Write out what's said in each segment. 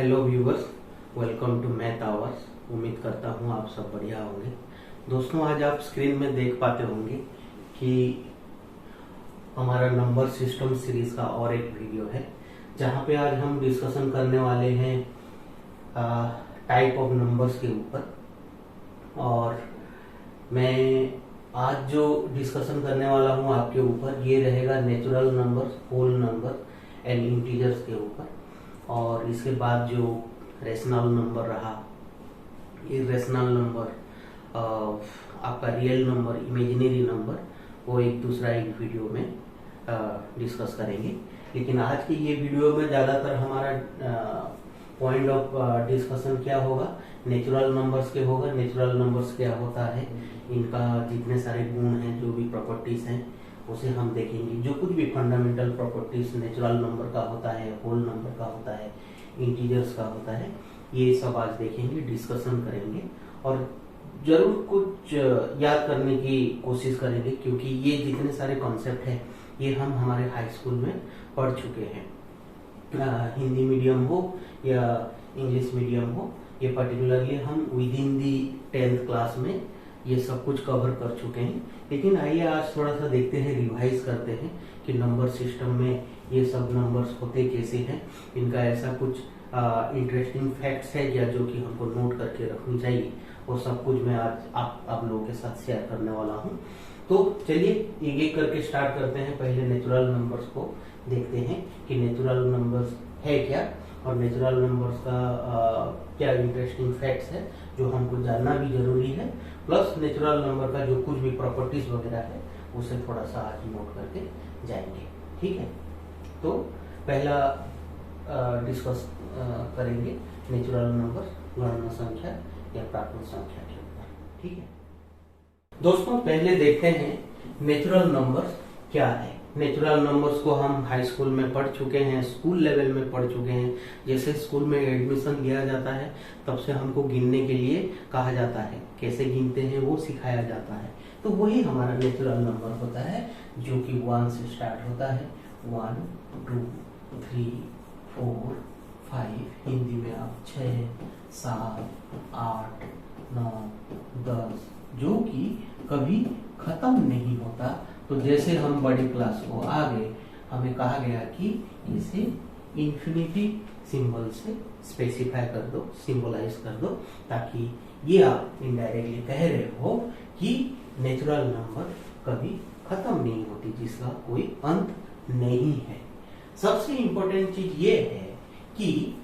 Hello viewers, welcome to math hours. उम्मीद करता हूँ आप सब बढ़िया होंगे। दोस्तों, आज आप स्क्रीन में देख पाते होंगे कि हमारा नंबर सिस्टम सीरीज का और एक वीडियो है, जहाँ पे आज हम डिस्कशन करने वाले हैं टाइप ऑफ नंबर्स के ऊपर। और मैं आज जो डिस्कशन करने वाला हूँ आपके ऊपर, ये रहेगा natural numbers, whole number and integers के ऊपर। और इसके बाद जो रेशनल नंबर रहा, इरेशनल नंबर, आपका रियल नंबर, इमेजिनरी नंबर, वो एक दूसरा एक वीडियो में डिस्कस करेंगे। लेकिन आज की ये वीडियो में ज़्यादातर हमारा पॉइंट ऑफ डिस्कशन क्या होगा, नेचुरल नंबर्स के होगा। नेचुरल नंबर्स क्या होता है, इनका जितने सारे गुण हैं, जो भी प्रॉपर्टीज हैं, उसे हम देखेंगे। जो कुछ भी फंडामेंटल प्रॉपर्टीज नेचुरल नंबर का होता है, होल नंबर का होता है, इंटीजर्स का होता है, ये सब आज देखेंगे, डिस्कशन करेंगे और जरूर कुछ याद करने की कोशिश करेंगे, क्योंकि ये जितने सारे कॉन्सेप्ट हैं ये हम हमारे हाई स्कूल में पढ़ चुके हैं। हिंदी मीडियम हो या इंग्लिश मीडियम हो, ये पर्टिकुलरली हम with in the 10th class में ये सब कुछ कवर कर चुके हैं। लेकिन आइए आज थोड़ा सा देखते हैं, रिवाइज करते हैं कि नंबर सिस्टम में ये सब नंबर्स होते कैसे हैं, इनका ऐसा कुछ इंटरेस्टिंग फैक्ट्स है क्या जो कि हमको नोट करके रखनी चाहिए। वो सब कुछ मैं आज आप लोगों के साथ शेयर करने वाला हूँ। तो चलिए एक एक करके स्टार्ट करते हैं। पहले नेचुरल नंबर्स को देखते हैं कि नेचुरल नंबर्स है क्या, और नेचुरल नंबर्स का क्या इंटरेस्टिंग फैक्ट्स है जो हमको जानना भी जरूरी है, प्लस नेचुरल नंबर का जो कुछ भी प्रॉपर्टीज वगैरह है उसे थोड़ा सा आज नोट करके जाएंगे। ठीक है, तो पहला डिस्कस करेंगे नेचुरल नंबर, गणना संख्या या प्राकृत संख्या के ऊपर। ठीक है दोस्तों, पहले देखते हैं नेचुरल नंबर्स क्या है। नेचुरल नंबर्स को हम हाई स्कूल में पढ़ चुके हैं, स्कूल लेवल में पढ़ चुके हैं। जैसे स्कूल में एडमिशन लिया जाता है तब से हमको गिनने के लिए कहा जाता है, कैसे गिनते हैं वो सिखाया जाता है। तो वही हमारा नेचुरल नंबर होता है, जो कि 1 से स्टार्ट होता है। 1, 2, 3, 4, 5, हिंदी में आप 6, 7, 8, 9, 10, जो कि कभी खत्म नहीं होता। तो जैसे हम बड़ी क्लास को आ गए, हमें कहा गया कि इसे इंफिनिटी सिंबल से स्पेसिफाई कर दो, सिंबलाइज कर दो, ताकि ये आप इनडायरेक्टली कह रहे हो कि नेचुरल नंबर कभी खत्म नहीं होती, जिसका कोई अंत नहीं है। सबसे इंपॉर्टेंट चीज ये है कि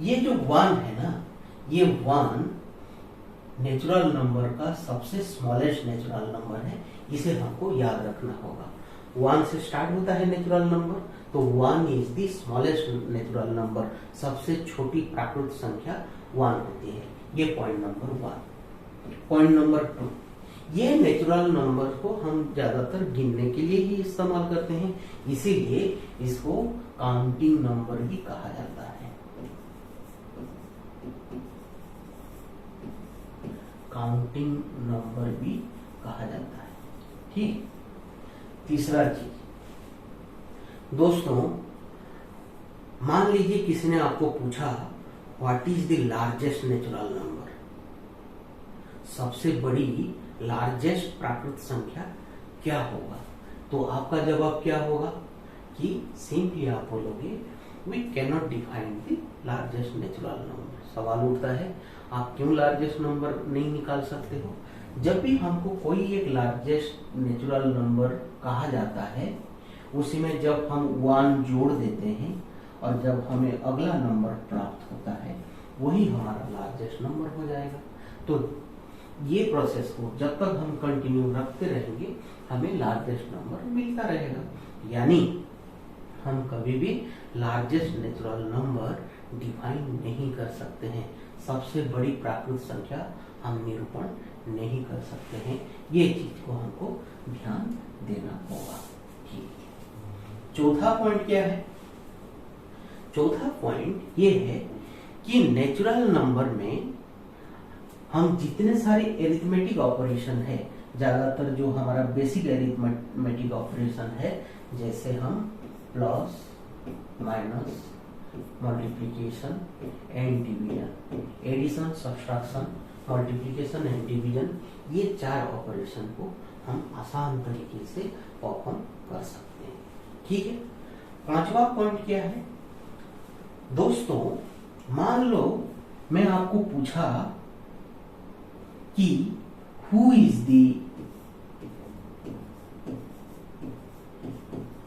ये जो 1 है ना, ये 1 नेचुरल नंबर का सबसे स्मॉलेस्ट नेचुरल नंबर है। इसे हमको याद रखना होगा। 1 से स्टार्ट होता है नेचुरल नंबर, तो 1 is the smallest natural number. सबसे छोटी प्राकृत संख्या 1 होती है। ये पॉइंट नंबर 1। पॉइंट नंबर 2, ये नेचुरल नंबर को हम ज्यादातर गिनने के लिए ही इस्तेमाल करते हैं, इसीलिए इसको काउंटिंग नंबर भी कहा जाता है। काउंटिंग नंबर भी कहा जाता है। ठीक, तीसरा चीज दोस्तों, मान लीजिए किसी ने आपको पूछा what is the largest natural number, सबसे बड़ी लार्जेस्ट प्राकृत संख्या क्या होगा, तो आपका जवाब क्या होगा कि सिंपली आप बोलोगे we cannot define the largest natural number. सवाल उठता है, आप क्यों लार्जेस्ट नंबर नहीं निकाल सकते हो? जब भी हमको कोई एक लार्जेस्ट नेचुरल नंबर कहा जाता है, उसी में जब हम 1 जोड़ देते हैं और जब हमें अगला नंबर प्राप्त होता है, वही हमारा लार्जेस्ट नंबर हो जाएगा। तो ये प्रोसेस को जब तक हम कंटिन्यू रखते रहेंगे, हमें लार्जेस्ट नंबर मिलता रहेगा। यानी हम कभी भी लार्जेस्ट नेचुरल नंबर डिफाइन नहीं कर सकते हैं। सबसे बड़ी प्राकृत संख्या हम निरूपण नहीं कर सकते हैं। ये चीज को हमको ध्यान देना होगा। ठीक, चौथा पॉइंट क्या है? चौथा पॉइंट ये है कि नेचुरल नंबर में हम जितने सारे एरिथमेटिक ऑपरेशन है, ज्यादातर जो हमारा बेसिक एरिथमेटिक ऑपरेशन है, जैसे हम plus, minus, multiplication and division, addition, subtraction, multiplication and division, ये 4 ऑपरेशन को हम आसान तरीके से परफॉर्म कर सकते हैं। ठीक है, 5वां पॉइंट क्या है दोस्तों, मान लो मैं आपको पूछा कि who is the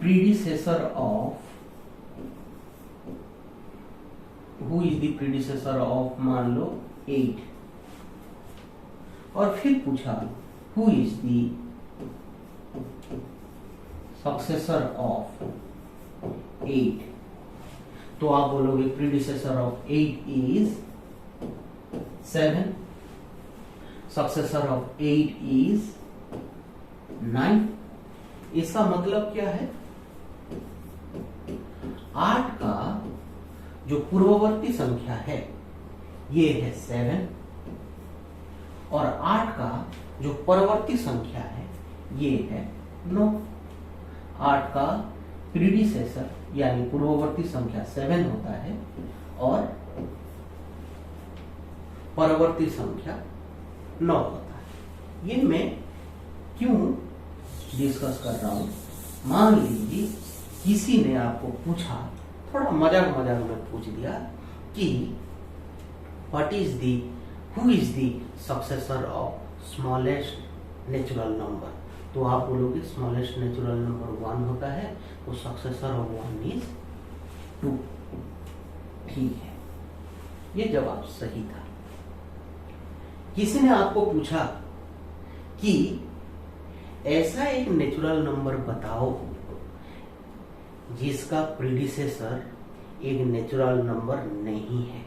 predecessor of मान लो 8, और फिर पूछा who is the successor of 8, तो आप बोलोगे predecessor of 8 is 7, successor of 8 is 9। इसका मतलब क्या है, 8 का जो पूर्ववर्ती संख्या है ये है 7, और 8 का जो परवर्ती संख्या है ये है 9। 8 का प्रीडिसेसर यानी पूर्ववर्ती संख्या 7 होता है और परवर्ती संख्या 9 होता है। ये मैं क्यों डिस्कस कर रहा हूं, मान लीजिए किसी ने आपको पूछा, थोड़ा मजाक में पूछ दिया कि who is the successor of smallest natural number, तो आप बोलोगे स्मॉलेस्ट नेचुरल नंबर 1 होता है, तो सक्सेसर ऑफ 1 इज 2। ठीक है, ये जवाब सही था। किसी ने आपको पूछा कि ऐसा एक नेचुरल नंबर बताओ जिसका प्रीडिसेसर एक नेचुरल नंबर नहीं है,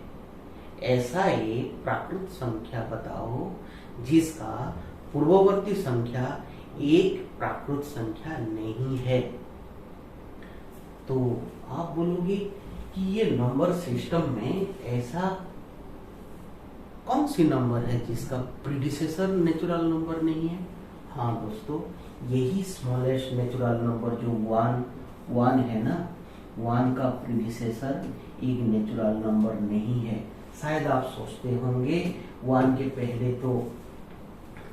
ऐसा एक प्राकृत संख्या बताओ जिसका पूर्ववर्ती संख्या एक प्राकृत संख्या नहीं है, तो आप बोलोगे कि ये नंबर सिस्टम में ऐसा कौन सी नंबर है जिसका प्रीडिसेसर नेचुरल नंबर नहीं है। हाँ दोस्तों, यही स्मॉलेस्ट नेचुरल नंबर जो 1 है ना, 1 का प्रीडिसेसर एक नेचुरल नंबर नहीं है। शायद आप सोचते होंगे 1 के पहले तो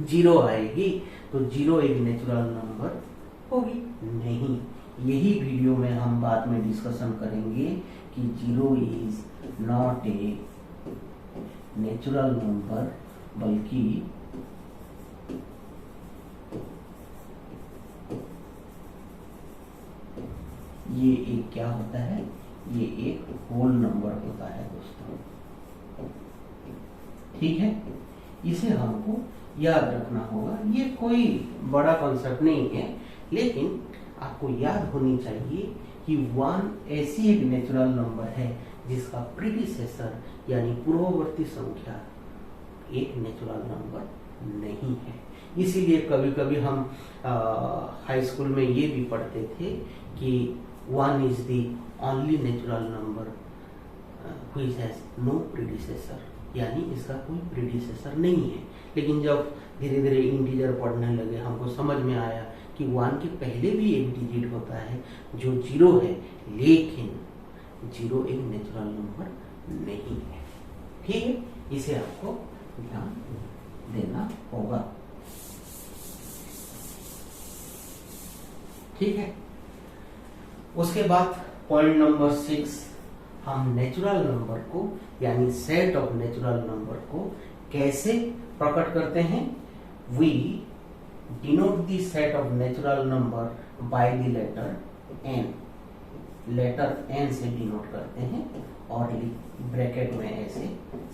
0 आएगी, तो 0 एक नेचुरल नंबर होगी। नहीं, यही वीडियो में हम बाद में डिस्कशन करेंगे कि 0 is not a natural number, बल्कि ये एक क्या होता है, ये एक होल नंबर होता है दोस्तों। ठीक है, इसे हमको याद रखना होगा। ये कोई बड़ा कॉन्सेप्ट नहीं है, लेकिन आपको याद होनी चाहिए कि 1 ऐसी एक नेचुरल नंबर है जिसका प्रीडिसेसर यानी पूर्ववर्ती संख्या एक नेचुरल नंबर नहीं है। इसीलिए कभी कभी हम हाई स्कूल में ये भी पढ़ते थे कि 1 is the only natural number which has no predecessor, यानी इसका कोई प्रीडिसेसर नहीं है। लेकिन जब धीरे धीरे इंटीजर पढ़ने लगे, हमको समझ में आया कि 1 के पहले भी एक डिजिट होता है जो 0 है, लेकिन 0 एक नेचुरल नंबर नहीं है। ठीक है, इसे आपको ध्यान देना होगा। ठीक है, उसके बाद पॉइंट नंबर 6, हम नेचुरल नंबर को यानी सेट ऑफ नेचुरल नंबर को कैसे प्रकट करते हैं। We denote the set of natural number by the letter n, letter n से डिनोट करते हैं और ब्रैकेट में ऐसे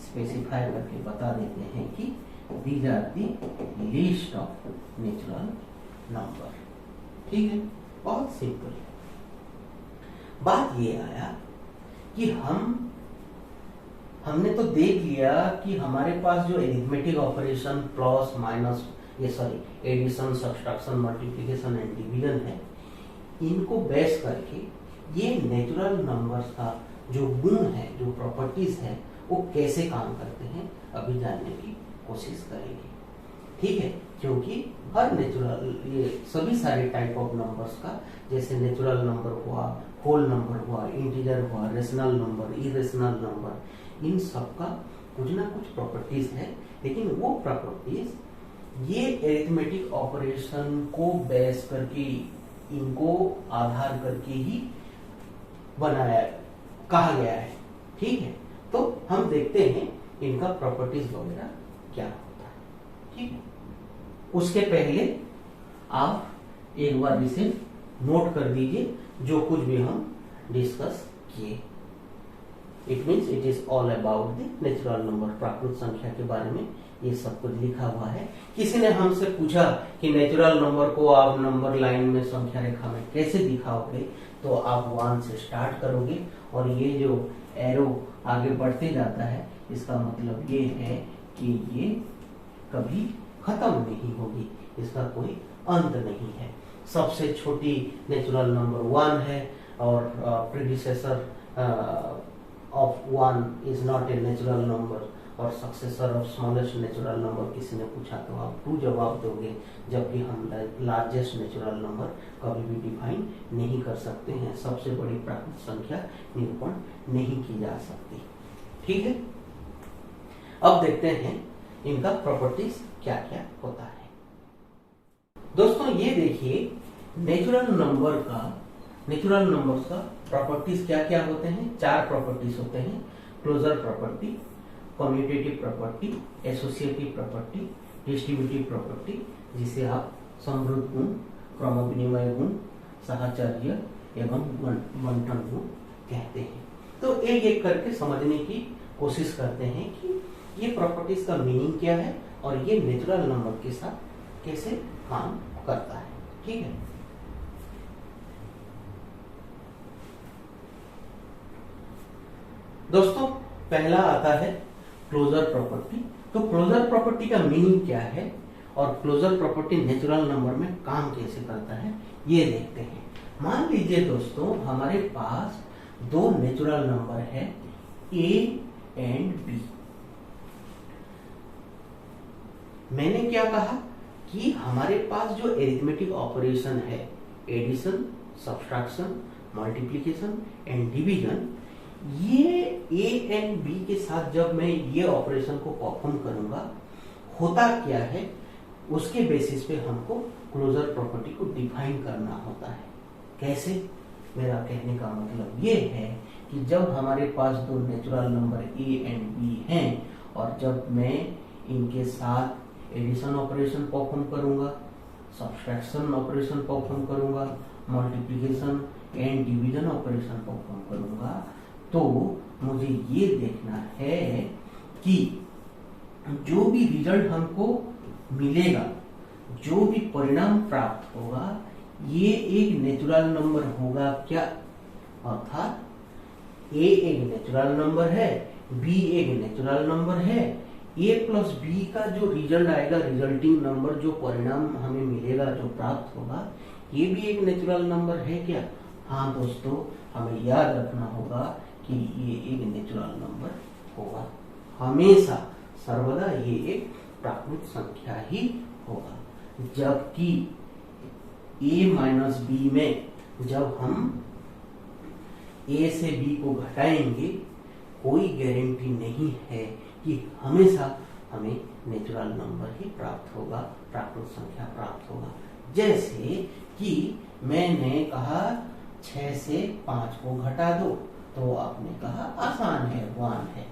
स्पेसिफाई करके बता देते हैं कि these are the list of natural number. ठीक है, बहुत सिंपल है। बात ये आया कि हमने तो देख लिया कि हमारे पास जो arithmetic operation plus minus addition, subtraction, multiplication and division है, इनको बेस करके ये नेचुरल नंबर्स का जो गुण है, जो प्रॉपर्टीज है, वो कैसे काम करते हैं अभी जानने की कोशिश करेंगे। ठीक है, क्योंकि हर नेचुरल, ये सभी सारे टाइप ऑफ नंबर्स का, जैसे नेचुरल नंबर हुआ होल नंबर हुआ, इंटीजर हुआ, रेशनल नंबर, इरेशनल नंबर, इन सब का कुछ ना कुछ प्रॉपर्टीज है। लेकिन वो प्रॉपर्टीज ये एरिथमेटिक ऑपरेशन को बेस करके, इनको आधार करके ही बनाया, कहा गया है। ठीक है, तो हम देखते हैं इनका प्रॉपर्टीज वगैरह क्या होता है। ठीक है, उसके पहले आप एक बार इसे नोट कर दीजिए जो कुछ भी हम डिस्कस किए। It means it is all about the natural number, प्राकृत संख्या के बारे में ये सब कुछ लिखा हुआ है। किसी ने हमसे पूछा कि नेचुरल नंबर को आप नंबर लाइन में, संख्या रेखा में कैसे दिखाओगे, तो आप 1 से स्टार्ट करोगे और ये जो एरो आगे बढ़ते जाता है, इसका मतलब ये है कि ये कभी खत्म नहीं होगी, इसका कोई अंत नहीं है। सबसे छोटी नेचुरल नंबर 1 है और predecessor of 1 is not a natural number, और successor of smallest natural number किसी ने पूछा तो आप 2 जवाब दोगे, जबकि हम लार्जेस्ट नेचुरल नंबर कभी भी डिफाइन नहीं कर सकते हैं। सबसे बड़ी प्राकृत संख्या निरूपण नहीं की जा सकती। ठीक है, अब देखते हैं इनका प्रॉपर्टीज क्या क्या होता है। दोस्तों ये देखिए नेचुरल नंबर्स का प्रॉपर्टीज क्या क्या होते हैं। 4 प्रॉपर्टीज होते हैं, closure property, commutative property, associative property, distributive property, जिसे आप समृद्ध गुण, क्रम विनिमय गुण, साहचर्य एवं बंटन गुण कहते हैं। तो एक एक करके समझने की कोशिश करते हैं कि ये प्रॉपर्टीज का मीनिंग क्या है और ये नेचुरल नंबर के साथ कैसे काम करता है। ठीक है, दोस्तों पहला आता है क्लोजर प्रॉपर्टी। तो क्लोजर प्रॉपर्टी का मीनिंग क्या है और क्लोजर प्रॉपर्टी नेचुरल नंबर में काम कैसे करता है, ये देखते हैं। मान लीजिए दोस्तों हमारे पास 2 नेचुरल नंबर है A एंड B। मैंने क्या कहा कि हमारे पास जो एरिथमेटिक ऑपरेशन है, addition, subtraction, multiplication and division, ये A एंड B के साथ जब मैं ये ऑपरेशन को परफॉर्म करूंगा, होता क्या है उसके बेसिस पे हमको क्लोजर प्रॉपर्टी को डिफाइन करना होता है। कैसे? मेरा कहने का मतलब ये है कि जब हमारे पास 2 natural number A and B हैं और जब मैं इनके साथ एडिशन ऑपरेशन परफॉर्म करूंगा, सब्ट्रैक्शन ऑपरेशन परफॉर्म करूंगा, multiplication and division operation perform करूंगा, तो मुझे ये देखना है कि जो भी रिजल्ट हमको मिलेगा, जो भी परिणाम प्राप्त होगा, ये एक नेचुरल नंबर होगा क्या। अर्थात A एक नेचुरल नंबर है, B एक नेचुरल नंबर है, A प्लस B का जो रिजल्ट आएगा, रिजल्टिंग नंबर, जो परिणाम हमें मिलेगा, जो प्राप्त होगा, ये भी एक नेचुरल नंबर है क्या। हाँ दोस्तों, हमें याद रखना होगा कि ये एक नेचुरल नंबर होगा, हमेशा सर्वदा ये एक प्राकृत संख्या ही होगा। जबकि A माइनस B में जब हम A से B को घटाएंगे, कोई गारंटी नहीं है कि हमेशा हमें नेचुरल नंबर ही प्राप्त होगा, प्राकृत संख्या प्राप्त होगा। जैसे कि मैंने कहा 6 से 5 को घटा दो, तो आपने कहा आसान है, 1 है,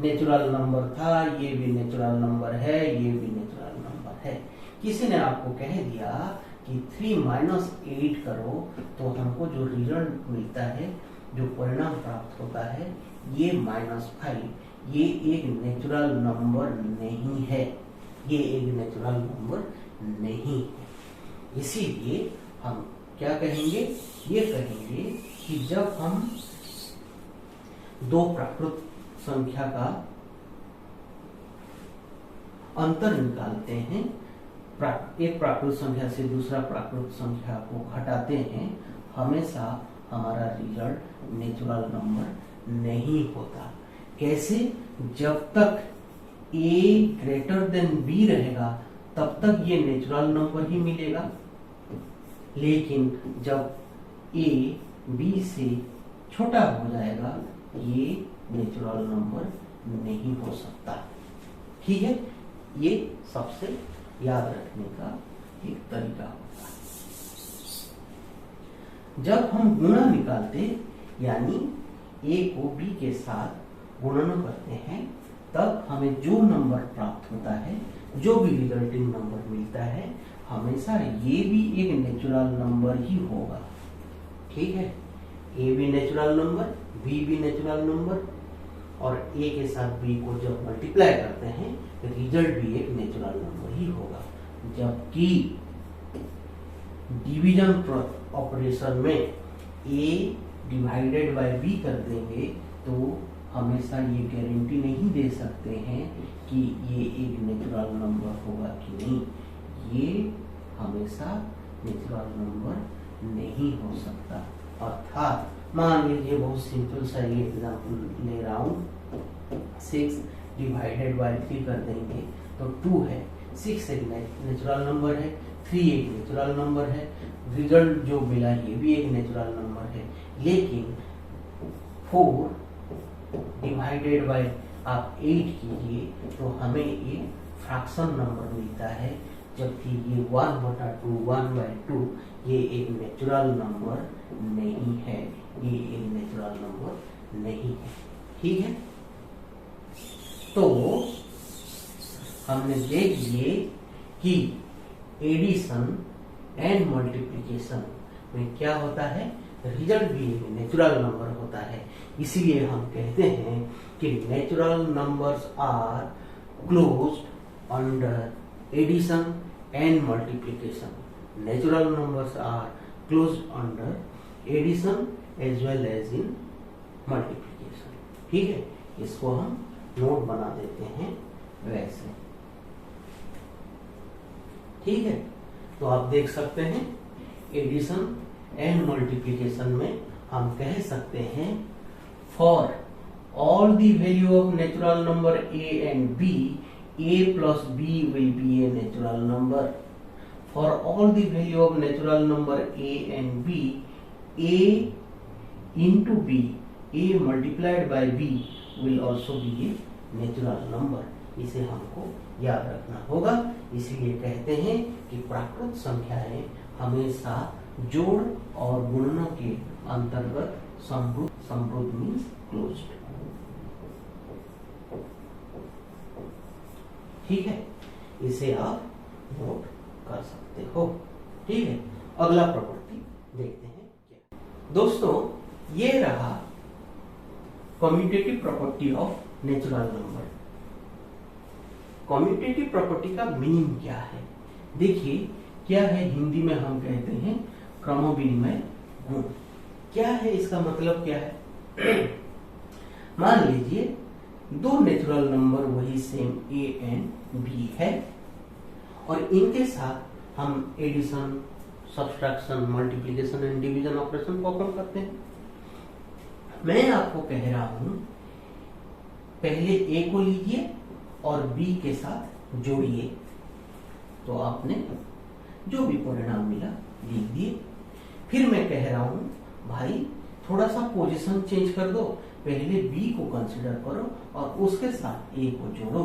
नेचुरल नंबर था, ये भी नेचुरल नंबर है, ये भी नेचुरल नंबर है। किसी ने आपको कह दिया कि 3 माइनस 8 करो, तो हमको जो रिजल्ट मिलता है, जो परिणाम प्राप्त होता है, ये -5, ये एक नेचुरल नंबर नहीं है, ये एक नेचुरल नंबर नहीं है। इसीलिए हम क्या कहेंगे, ये कहेंगे कि जब हम 2 प्राकृत संख्या का अंतर निकालते हैं, एक प्राकृत संख्या से दूसरा प्राकृत संख्या को घटाते हैं, हमेशा हमारा रिजल्ट नेचुरल नंबर नहीं होता। कैसे? जब तक A ग्रेटर देन B रहेगा, तब तक ये नेचुरल नंबर ही मिलेगा। लेकिन जब A बी से छोटा हो जाएगा, ये नेचुरल नंबर नहीं हो सकता। ठीक है, ये सबसे याद रखने का एक तरीका होता है। जब हम गुणा निकालते यानी ए को बी के साथ गुणन करते हैं, तब हमें जो नंबर प्राप्त होता है, जो भी रिजल्टिंग नंबर मिलता है, हमेशा ये भी एक नेचुरल नंबर ही होगा। ठीक है, ए भी नेचुरल नंबर, बी भी नेचुरल नंबर, और ए के साथ बी को जब मल्टीप्लाई करते हैं तो रिजल्ट भी एक नेचुरल नंबर ही होगा। जबकि डिवीजन ऑपरेशन में ए डिवाइडेड बाय बी कर देंगे तो हमेशा ये गारंटी नहीं दे सकते हैं कि ये एक नेचुरल नंबर होगा कि नहीं। ये हमेशा नेचुरल नंबर नहीं हो सकता। अर्थात मान लीजिए, बहुत सिंपल सा ये एग्जाम्पल ले रहा हूँ, 6 डिवाइडेड बाय 3 कर देंगे तो 2 है। 6 एक नेचुरल नंबर है, 3 एक नेचुरल नंबर है, रिजल्ट जो मिला ये भी एक नेचुरल नंबर है। लेकिन 4 डिवाइडेड बाय आप 8 कीजिए तो हमें एक फ्रैक्शन नंबर मिलता है, जबकि ये 1/2 1/2 ये एक नेचुरल नंबर नहीं है, ये एक नेचुरल नंबर नहीं है। ठीक है, तो हमने देख लिए कि एडिशन एंड मल्टीप्लिकेशन में क्या होता है, रिजल्ट भी एक नेचुरल नंबर होता है। इसीलिए हम कहते हैं कि natural numbers are closed under addition and multiplication. Natural numbers are closed under addition as well as in multiplication. ठीक है, इसको हम नोट बना देते हैं वैसे। ठीक है, तो आप देख सकते हैं एडिशन एंड मल्टीप्लिकेशन में हम कह सकते हैं for all the value of natural number a and b, a plus b will be a natural number. For all the value of natural number a and b, a into b, a multiplied by b will also be a natural number. इसे हमको याद रखना होगा। इसीलिए कहते हैं कि प्राकृत संख्याएं हमेशा जोड़ और गुणनों के अंतर्गत समृद्ध मीन्स क्लोज्ड। ठीक है, इसे आप नोट कर सकते हो। ठीक है, अगला प्रॉपर्टी देखते हैं क्या। दोस्तों, ये रहा commutative property of natural number. Commutative property का मीनिंग क्या है? देखिए, क्या है, हिंदी में हम कहते हैं क्रमविनिमय गुण। क्या है इसका मतलब, क्या है? मान लीजिए दो नेचुरल नंबर वही सेम a एंड b है और इनके साथ हम addition, subtraction, multiplication and division operation perform करते हैं। मैं आपको कह रहा हूं पहले a को लीजिए और b के साथ जोड़िए, तो आपने जो भी परिणाम मिला लिख दिए। फिर मैं कह रहा हूं भाई थोड़ा सा पोजीशन चेंज कर दो, पहले b को कंसीडर करो और उसके साथ a को जोड़ो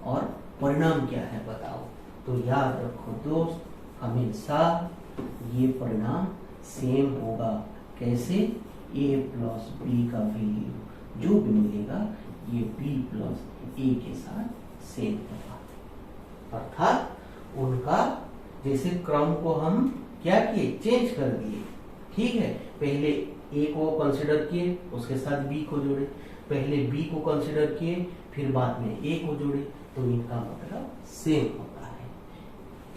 और परिणाम क्या है बताओ। तो याद रखो दोस्त, हमेशा ये परिणाम सेम होगा। कैसे? a प्लस b का वैल्यू जो भी मिलेगा ये b प्लस a के साथ सेम होगा। अर्थात उनका जैसे क्रम को हम क्या किए, चेंज कर दिए। ठीक है, पहले a को कंसिडर किए, उसके साथ b को जोड़े, पहले b को कंसिडर किए, फिर बाद में a को जोड़े, तो इनका मतलब सेम होता है।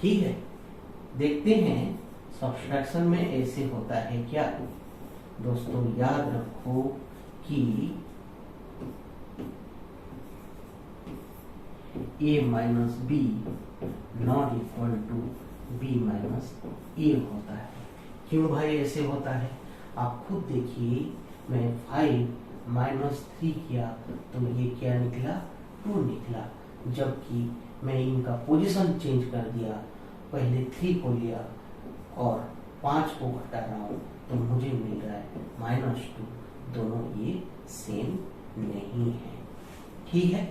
ठीक है, देखते हैं सब्सट्रैक्शन में ऐसे होता है क्या। दोस्तों याद रखो कि a minus b not equal to b minus a होता है। क्यों भाई ऐसे होता है? आप खुद देखिए, मैं 5 माइनस 3 किया तो ये क्या निकला, 2 निकला। जबकि मैं इनका पोजीशन चेंज कर दिया, पहले 3 को लिया और 5 को घटा रहा हूं तो मुझे मिल रहा है -2। दोनों ये सेम नहीं है। ठीक है,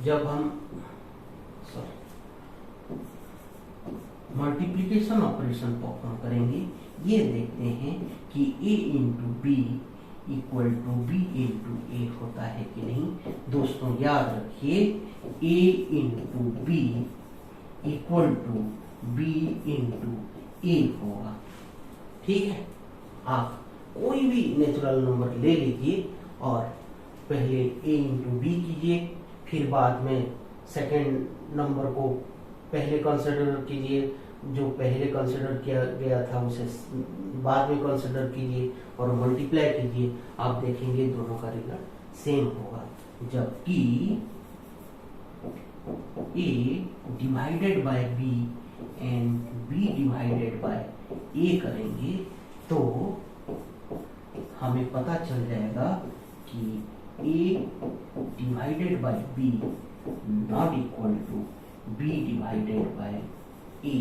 जब हम मल्टीप्लिकेशन ऑपरेशन परफॉर्म करेंगे, ये देखते हैं कि a into B equal to B into A होता है कि नहीं। दोस्तों याद रखिए, a into B equal to B into A होगा। ठीक है, आप कोई भी नेचुरल नंबर ले लीजिए और पहले a इंटू बी कीजिए, फिर बाद में सेकेंड नंबर को पहले कंसिडर कीजिए, जो पहले कंसिडर किया गया था उसे बाद में कंसिडर कीजिए और मल्टीप्लाई कीजिए। आप देखेंगे दोनों का रिजल्ट सेम होगा। जबकि a divided by b and b divided by a करेंगे तो हमें पता चल जाएगा कि a divided by b not equal to b divided by a।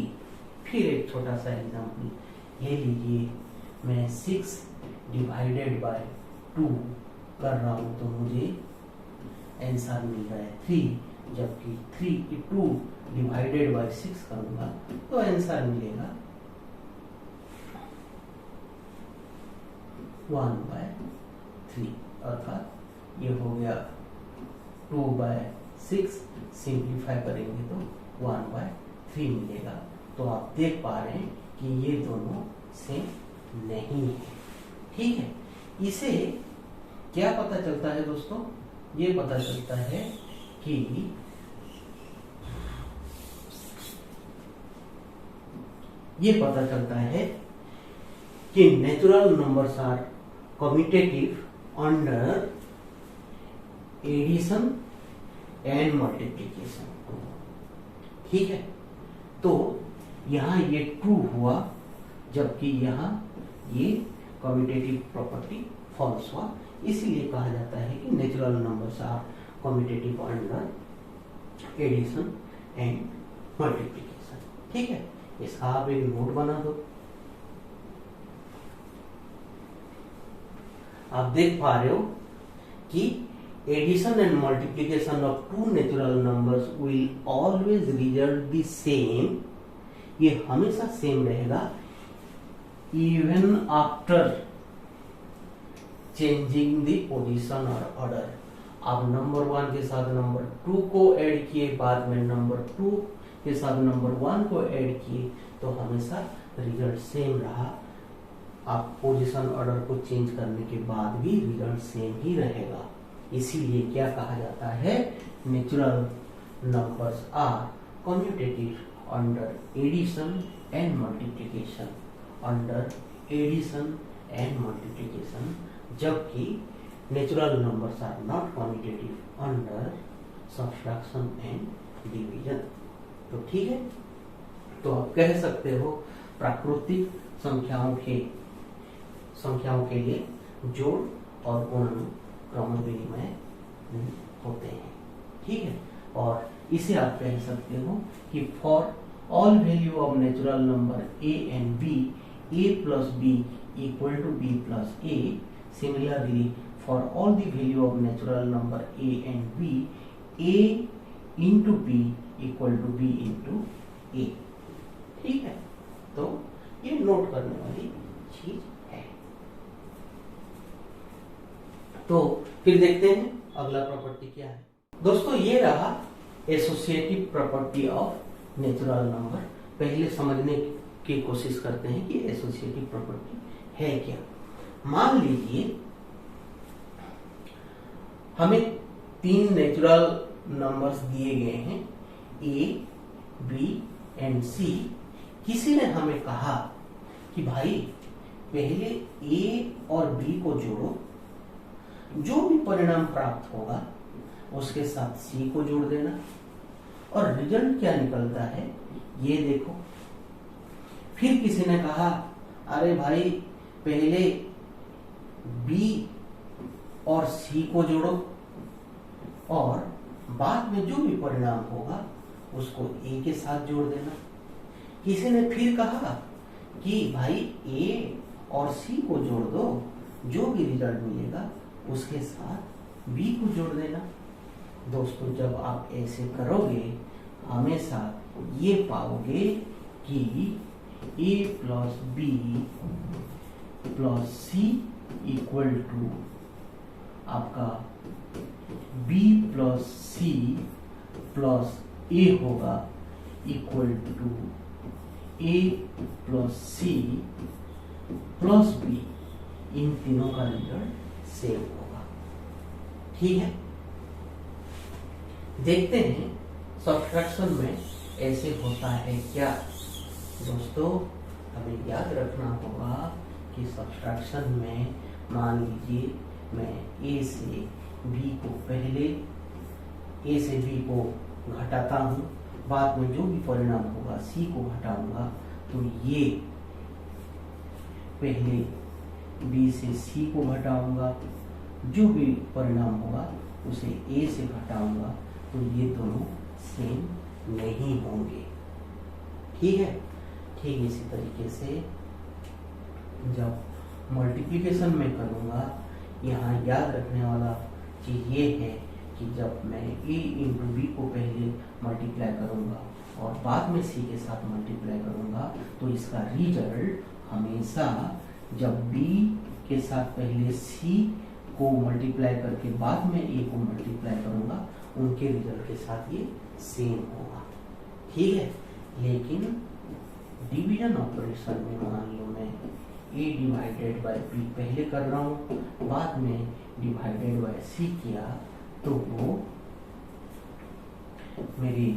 फिर एक छोटा सा एग्जाम्पल ये लीजिए, मैं 6 डिवाइडेड बाय 2 कर रहा हूं तो मुझे आंसर मिल रहा है 3, जबकि 2 डिवाइडेड बाय 6 करूंगा तो आंसर मिलेगा 1/3, अर्थात ये हो गया 2/6, सिंप्लीफाई करेंगे तो 1/3 मिलेगा। तो आप देख पा रहे हैं कि ये दोनों सेम नहीं है। ठीक है, इसे क्या पता चलता है दोस्तों? ये पता चलता है कि natural numbers are commutative under addition and multiplication. ठीक है, तो यहाँ ये ट्रू हुआ, जबकि यहाँ ये कम्यूटेटिव प्रॉपर्टी फॉल्स हुआ। इसीलिए कहा जाता है कि natural numbers are commutative under addition and multiplication. ठीक है, इसका आप एक नोट बना दो। आप देख पा रहे हो कि addition and multiplication of two natural numbers will always result the same. ये हमेशा सेम रहेगा even after changing the position और ऑर्डर। आप नंबर 1 के साथ नंबर 2 को ऐड किए, बाद में नंबर 2 के साथ नंबर 1 को ऐड किए, तो हमेशा रिजल्ट सेम रहा। आप पोजीशन ऑर्डर को चेंज करने के बाद भी रिजल्ट सेम ही रहेगा। इसीलिए क्या कहा जाता है, natural numbers are commutative under addition and multiplication, under addition and multiplication, जबकि natural numbers are not commutative under subtraction and division. तो ठीक है, तो आप कह सकते हो प्राकृतिक संख्याओं के लिए जोड़ और गुणन क्रम विनिमय होते हैं। ठीक है, और इसे आप कह सकते हो कि for all value of natural number a and b, a plus b equal to b plus a. Similarly, for all the value of natural number a and b, a into b equal to b into a. ठीक है, तो ये note करने वाली चीज है। तो फिर देखते हैं अगला प्रॉपर्टी क्या है। दोस्तों ये रहा associative property of natural number. पहले समझने की कोशिश करते हैं कि एसोसिएटिव प्रॉपर्टी है क्या। मान लीजिए हमें 3 नेचुरल नंबर्स दिए गए हैं a, b एंड c। किसी ने हमें कहा कि भाई पहले a और b को जोड़ो, जो भी परिणाम प्राप्त होगा उसके साथ c को जोड़ देना, और रिजल्ट क्या निकलता है ये देखो। फिर किसी ने कहा अरे भाई पहले b और c को जोड़ो और बाद में जो भी परिणाम होगा उसको a के साथ जोड़ देना। किसी ने फिर कहा कि भाई a और c को जोड़ दो, जो भी रिजल्ट मिलेगा उसके साथ b को जोड़ देना। दोस्तों जब आप ऐसे करोगे हमेशा ये पाओगे कि a plus b plus c equal to आपका b plus c plus a होगा equal to a plus c plus b। इन तीनों का रिजल्ट सेम होगा। ठीक है, देखते हैं सब्ट्रैक्शन में ऐसे होता है क्या। दोस्तों हमें याद रखना होगा कि सब्ट्रैक्शन में मान लीजिए मैं a से b को पहले a से b को घटाता हूँ, बाद में जो भी परिणाम होगा c को घटाऊंगा, तो ये पहले b से c को घटाऊंगा, जो भी परिणाम होगा उसे a से घटाऊंगा, तो ये दोनों सेम नहीं होंगे। ठीक है, ठीक इसी तरीके से जब मल्टीप्लिकेशन में करूंगा, यहाँ याद रखने वाला चीज ये है कि जब मैं a इंटू बी को पहले मल्टीप्लाई करूंगा और बाद में c के साथ मल्टीप्लाई करूंगा, तो इसका रिजल्ट हमेशा जब b के साथ पहले c को मल्टीप्लाई करके बाद में a को मल्टीप्लाई करूंगा, उनके रिजल्ट के साथ ये सेम होगा। ठीक है, लेकिन डिवीजन ऑपरेशन में मान लो मैं a डिवाइडेड बाय b पहले कर रहा हूँ, बाद में डिवाइडेड बाय c किया, तो वो मेरी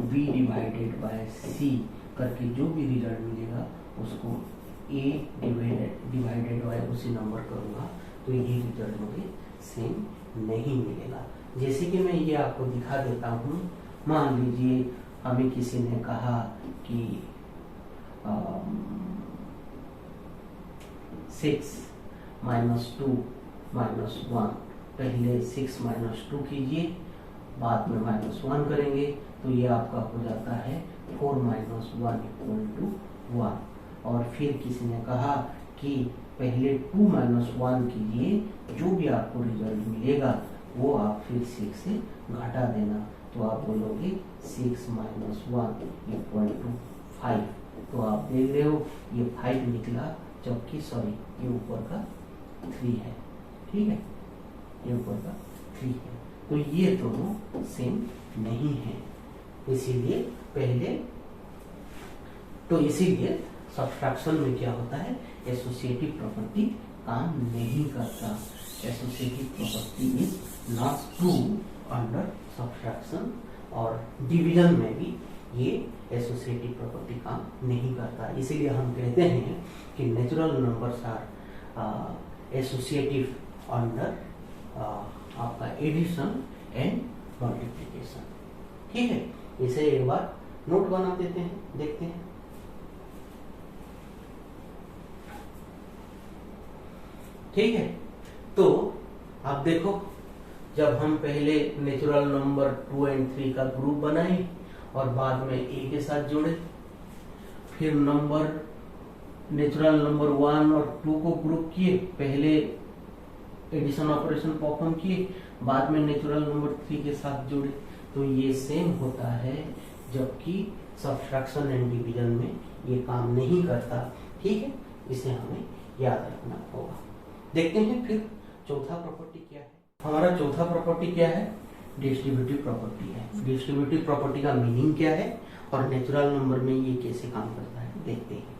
b डिवाइडेड बाय c करके जो भी रिजल्ट मिलेगा उसको a डिवाइडेड बाय उसी नंबर करूंगा, तो ये रिजल्ट मुझे सेम नहीं मिलेगा। जैसे कि मैं ये आपको दिखा देता हूँ। मान लीजिए हमें किसी ने कहा कि 6 माइनस 2 माइनस 1, पहले 6 माइनस 2 कीजिए, बाद में माइनस 1 करेंगे, तो ये आपका हो जाता है 4 माइनस 1 इक्वल टू 1। और फिर किसी ने कहा कि पहले 2 माइनस 1 कीजिए, जो भी आपको रिजल्ट मिलेगा वो आप फिर 6 से घटा देना, तो आप बोलोगे 6 माइनस 1 इक्वल टू 5। तो आप देख रहे हो ये 5 निकला, जबकि सॉरी ये ऊपर का 3 है। ठीक है, ये ऊपर का 3 है, तो ये दोनों सेम नहीं है। इसीलिए इसीलिए सब्ट्रैक्शन में क्या होता है, एसोसिएटिव प्रॉपर्टी काम नहीं करता। Associative property is not true under subtraction, और डिवीजन में भी ये एसोसिएटिव प्रॉपर्टी काम नहीं करता। इसीलिए हम कहते हैं कि natural numbers are associative under आपका एडिशन एंड मल्टीप्लिकेशन। ठीक है, इसे एक बार नोट बना देते हैं, देखते हैं। ठीक है, तो आप देखो, जब हम पहले नेचुरल नंबर 2 और 3 का ग्रुप बनाए और बाद में a के साथ जोड़े, फिर नेचुरल नंबर 1 और 2 को ग्रुप किए, पहले एडिशन ऑपरेशन परफॉर्म किए, बाद में नेचुरल नंबर 3 के साथ जोड़े, तो ये सेम होता है, जबकि सब्ट्रैक्शन एंड डिवीजन में ये काम नहीं करता। ठीक है, इसे हमें याद रखना होगा। देखते हैं फिर चौथा प्रॉपर्टी क्या है। हमारा चौथा प्रॉपर्टी क्या है, डिस्ट्रीब्यूटिव प्रॉपर्टी है। डिस्ट्रीब्यूटिव प्रॉपर्टी का मीनिंग क्या है और नेचुरल नंबर में ये कैसे काम करता है, देखते हैं।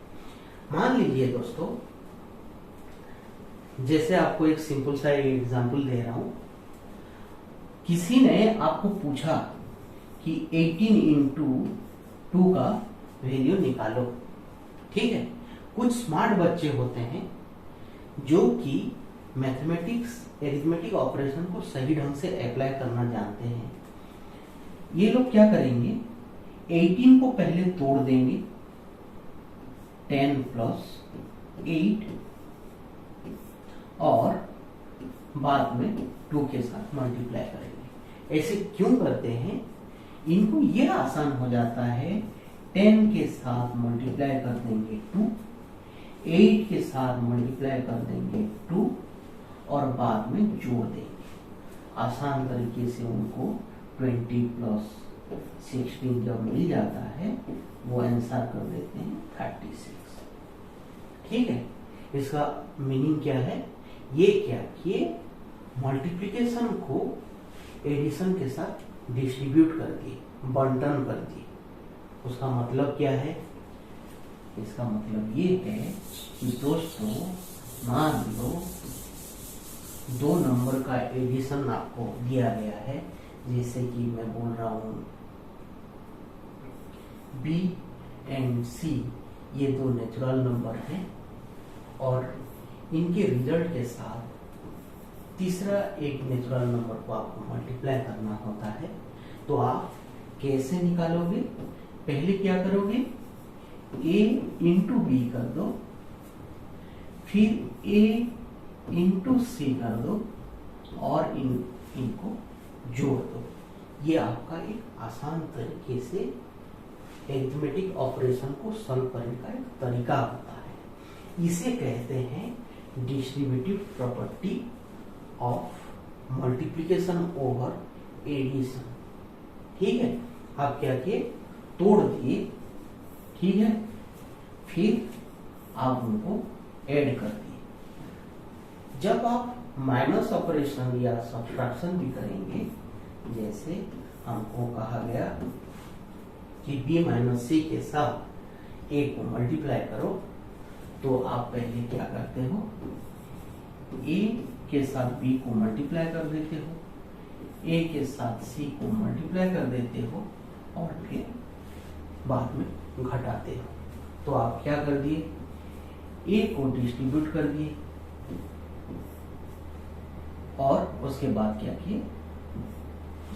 मान लीजिए दोस्तों, जैसे आपको एक सिंपल सा एग्जांपल दे रहा हूं। किसी ने आपको पूछा कि 18 इंटू 2 का वैल्यू निकालो। ठीक है, कुछ स्मार्ट बच्चे होते हैं जो कि मैथमेटिक्स एरिथमेटिक ऑपरेशन को सही ढंग से अप्लाई करना जानते हैं। ये लोग क्या करेंगे, 18 को पहले तोड़ देंगे, 10 प्लस 8, और बाद में 2 के साथ मल्टीप्लाई करेंगे। ऐसे क्यों करते हैं, इनको ये आसान हो जाता है, 10 के साथ मल्टीप्लाई कर देंगे 2, 8 के साथ मल्टीप्लाई कर देंगे 2 और बाद में जोड़ देंगे। आसान तरीके से उनको 20 प्लस 16 जब मिल जाता है वो आंसर कर देते हैं 36। ठीक है, इसका मीनिंग क्या है? ये क्या कि मल्टीप्लिकेशन को एडिशन के साथ डिस्ट्रीब्यूट कर दिए, बंटन कर दिए। उसका मतलब क्या है? इसका मतलब ये है कि दोस्तों मान लो दो नंबर का एडिशन आपको दिया गया है, जैसे कि मैं बोल रहा हूं B एंड C, ये दो नेचुरल नंबर हैं और इनके रिजल्ट के साथ तीसरा एक नेचुरल नंबर को आपको मल्टीप्लाई करना होता है। तो आप कैसे निकालोगे? पहले क्या करोगे? A इंटू बी कर दो, फिर A इंटू सी कर दो और इनको जोड़ दो। ये आपका एक आसान तरीके से अरिथमेटिक ऑपरेशन को सॉल्व करने का एक तरीका होता है। इसे कहते हैं distributive property of multiplication over addition. ठीक है, आप क्या किए? तोड़ दिए, ठीक है, फिर आप उनको ऐड कर दिए। जब आप माइनस ऑपरेशन या सब्ट्रैक्शन भी करेंगे, जैसे हमको कहा गया कि b माइनस सी के साथ a को मल्टीप्लाई करो, तो आप पहले क्या करते हो? a के साथ b को मल्टीप्लाई कर देते हो, a के साथ c को मल्टीप्लाई कर देते हो और फिर बाद में घटाते हो। तो आप क्या कर दिए? a को डिस्ट्रीब्यूट कर दिए और उसके बाद क्या किए?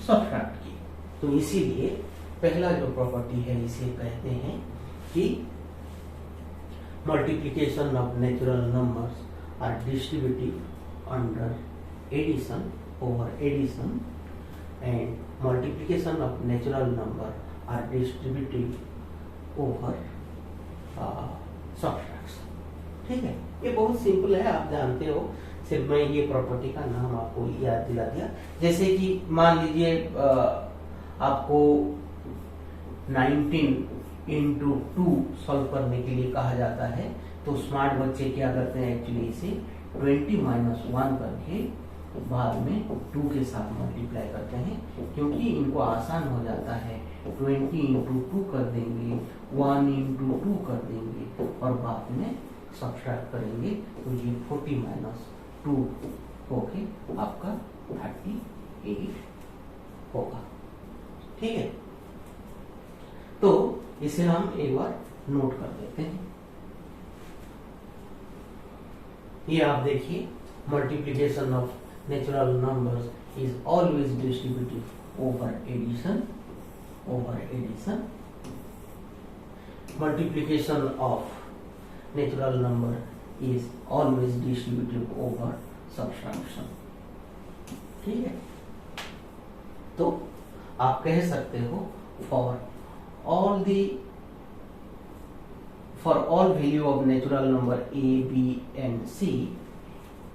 सब्ट्रैक्ट किए। तो इसीलिए पहला जो प्रॉपर्टी है इसे कहते हैं कि multiplication of natural numbers are distributive under addition over addition and multiplication of natural number are distributive over subtraction. ठीक है, ये बहुत सिंपल है, आप जानते हो। सिर्फ मैं ये प्रॉपर्टी का नाम आपको याद दिला दिया। जैसे कि मान लीजिए आपको 19 इंटू 2 सॉल्व करने के लिए कहा जाता है, तो स्मार्ट बच्चे क्या करते हैं? एक्चुअली इसे 20 माइनस 1 करके बाद में 2 के साथ मल्टीप्लाई करते हैं, क्योंकि इनको आसान हो जाता है। 20 इंटू 2 कर देंगे, 1 इंटू 2 कर देंगे और बाद में सब्ट्रैक्ट करेंगे, तो ये 40 माइनस 2 होके आपका 38 होगा। ठीक है, तो इसे हम एक बार नोट कर देते हैं। ये आप देखिए, multiplication of natural numbers is always distributive over addition. Multiplication of natural number is always distributive over subtraction। ठीक है, तो आप कह सकते हो for all value of natural number a, b and c,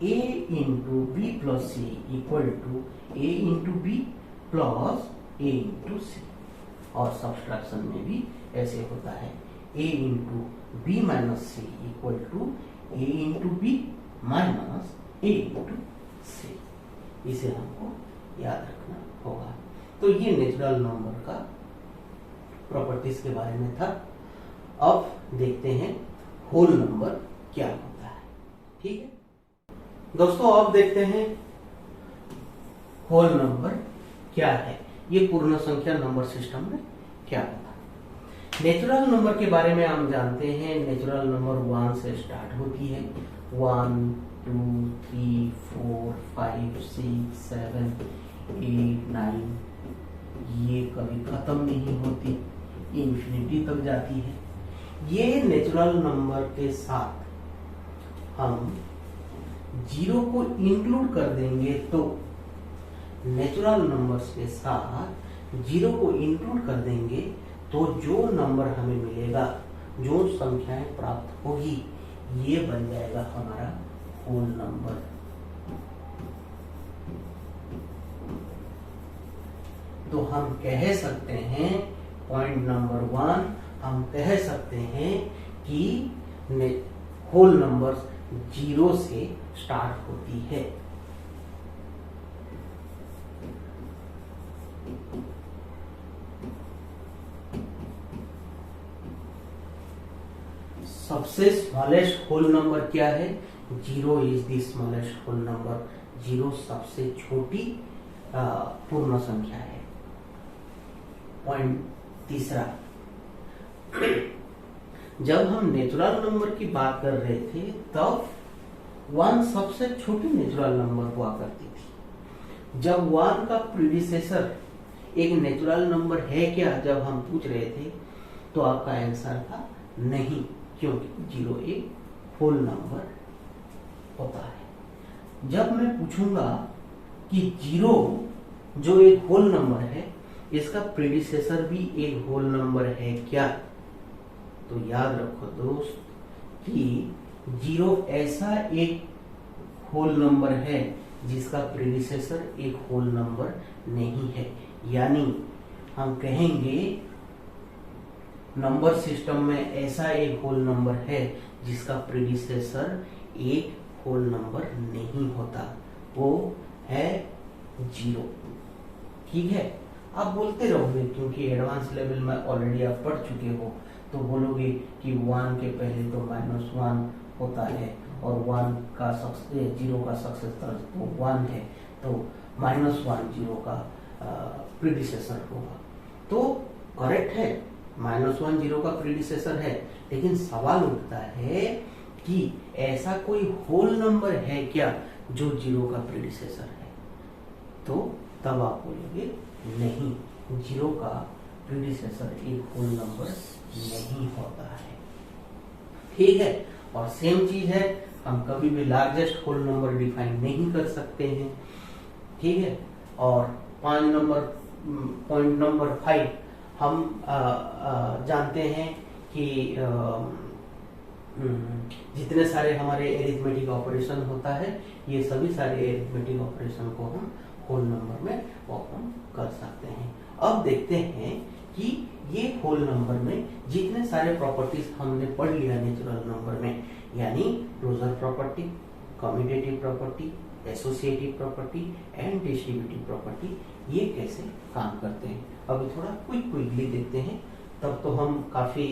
a into b plus c equal to a into b plus a into c। और subtraction में भी ऐसे होता है, a into b minus C equal to a into B minus a into C. इसे हमको याद रखना होगा। तो ये नेचुरल नंबर का प्रॉपर्टीज के बारे में था। अब देखते हैं होल नंबर क्या होता है। ठीक है दोस्तों, अब देखते हैं होल नंबर क्या है। ये पूर्ण संख्या नंबर सिस्टम में क्या होता है। नेचुरल नंबर के बारे में हम जानते हैं, नेचुरल नंबर 1 से स्टार्ट होती है। 1 2 3 4 5 6 7 8 9, ये कभी खत्म नहीं होती, इंफिनिटी तक जाती है। ये नेचुरल नंबर के साथ हम 0 को इंक्लूड कर देंगे तो नेचुरल नंबर्स के साथ जीरो को इंक्लूड कर देंगे तो जो नंबर हमें मिलेगा, जो संख्याएं प्राप्त होगी, ये बन जाएगा हमारा होल नंबर। तो हम कह सकते हैं, पॉइंट नंबर 1, हम कह सकते हैं कि होल नंबर्स जीरो से स्टार्ट होती है। सबसे स्मॉलेस्ट होल नंबर क्या है? Zero is the smallest whole number. Zero सबसे छोटी पूर्ण संख्या है। पॉइंट तीसरा, जब हम नेचुरल नंबर की बात कर रहे थे तब 1 सबसे छोटी नेचुरल नंबर हुआ करती थी। जब 1 का प्रीडिसेसर एक नेचुरल नंबर है क्या, जब हम पूछ रहे थे, तो आपका आंसर था नहीं, क्योंकि जीरो एक होल नंबर होता है। जब मैं पूछूंगा कि जीरो जो एक होल नंबर है, इसका प्रीडिसेसर भी एक होल नंबर है क्या, तो याद रखो दोस्त कि जीरो ऐसा एक होल नंबर है जिसका प्रीडिसेसर एक होल नंबर नहीं है। यानी हम कहेंगे नंबर सिस्टम में ऐसा एक होल नंबर है जिसका प्रीडिसेसर एक होल नंबर नहीं होता, वो है जीरो। ठीक है, आप बोलते रहोगे क्योंकि एडवांस लेवल में ऑलरेडी आप पढ़ चुके हो, तो बोलोगे कि 1 के पहले तो -1 होता है और 1 का जीरो का सक्सेसर तो 1 है, तो -1 जीरो का प्रीडिसेसर होगा। तो करेक्ट है, -1 जीरो का प्रीडिसेसर है, लेकिन सवाल उठता है कि ऐसा कोई होल नंबर है क्या जो जीरो का प्रीडिसेसर है, तो तब आप बोलोगे नहीं, जीरो का प्रीडिसेसर एक होल नंबर नहीं होता है। ठीक है, और सेम चीज है, हम कभी भी लार्जेस्ट होल नंबर डिफाइन नहीं कर सकते हैं। ठीक है, और पॉइंट नंबर 5, हम जानते हैं कि जितने सारे हमारे एरिथमेटिक ऑपरेशन होता है, ये सभी सारे एरिथमेटिक ऑपरेशन को हम होल नंबर में परफॉर्म कर सकते हैं। अब देखते हैं कि ये होल नंबर में जितने सारे प्रॉपर्टीज हमने पढ़ लिया नेचुरल नंबर में, यानी closure property, commutative property, associative property and distributive property, ये कैसे काम करते हैं। अभी थोड़ा क्विकली देखते हैं, तब तो हम काफी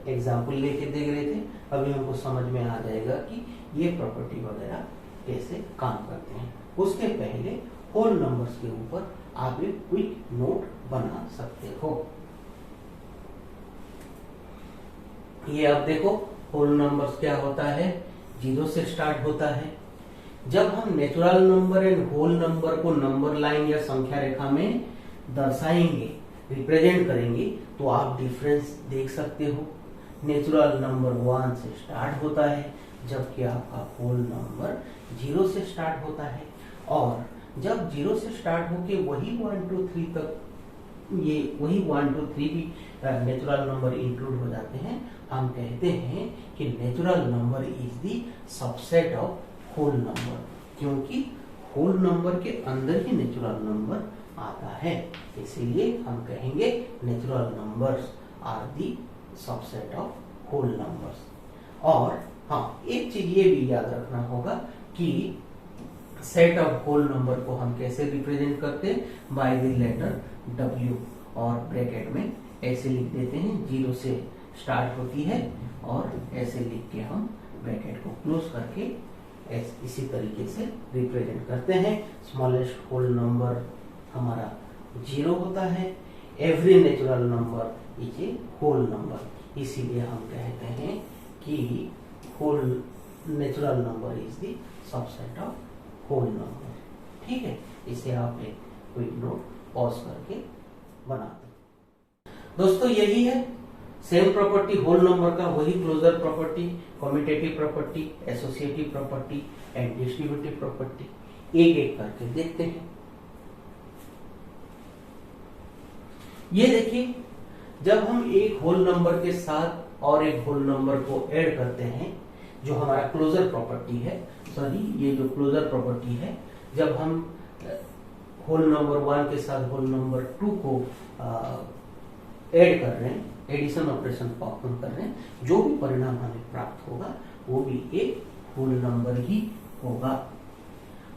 एग्जाम्पल लेके देख रहे थे, अभी हमको समझ में आ जाएगा कि ये प्रॉपर्टी वगैरह कैसे काम करते हैं। उसके पहले होल नंबर्स के ऊपर आप एक क्विक नोट बना सकते हो। ये आप देखो, होल नंबर्स क्या होता है, जीरो से स्टार्ट होता है। जब हम natural number and whole number को नंबर लाइन या संख्या रेखा में दर्शाएंगे, रिप्रेजेंट करेंगे, तो आप डिफरेंस देख सकते हो। नेचुरल नंबर 1 से स्टार्ट होता है, जबकि आपका होल नंबर जीरो से स्टार्ट होता है। और जब जीरो से स्टार्ट होके वही 1 2 3 तक, ये वही 1 2 3 भी नेचुरल नंबर इंक्लूड हो जाते हैं, हम कहते हैं कि natural number is the subset of whole number, क्योंकि होल नंबर के अंदर ही नेचुरल नंबर आता है, इसीलिए हम कहेंगे natural numbers are the subset of whole numbers. और हाँ, एक चीज ये भी याद रखना होगा कि सेट ऑफ होल नंबर को हम कैसे रिप्रेजेंट करते हैं, बाय द लेटर W, और ब्रैकेट में ऐसे लिख देते हैं, जीरो से स्टार्ट होती है और ऐसे लिख के हम ब्रैकेट को क्लोज करके इसी तरीके से रिप्रेजेंट करते हैं। स्मॉलेस्ट होल नंबर हमारा जीरो होता है। Every natural number is a whole number, इसीलिए हम कहते हैं कि whole natural number is the subset of whole number. ठीक है, इसे आप एक क्विक नोट पॉज करके बना दो। दोस्तों यही है सेम प्रॉपर्टी होल नंबर का, वही closure property, commutative property, associative property and distributive property. एक एक करके देखते हैं। ये देखिए, जब हम एक होल नंबर के साथ और एक होल नंबर को ऐड करते हैं, जो हमारा क्लोजर प्रॉपर्टी है, सॉरी ये जो क्लोजर प्रॉपर्टी है, जब हम होल नंबर 1 के साथ होल नंबर 2 को ऐड कर रहे हैं, एडिशन ऑपरेशन परफॉर्म कर रहे हैं, जो भी परिणाम हमें प्राप्त होगा वो भी एक होल नंबर ही होगा।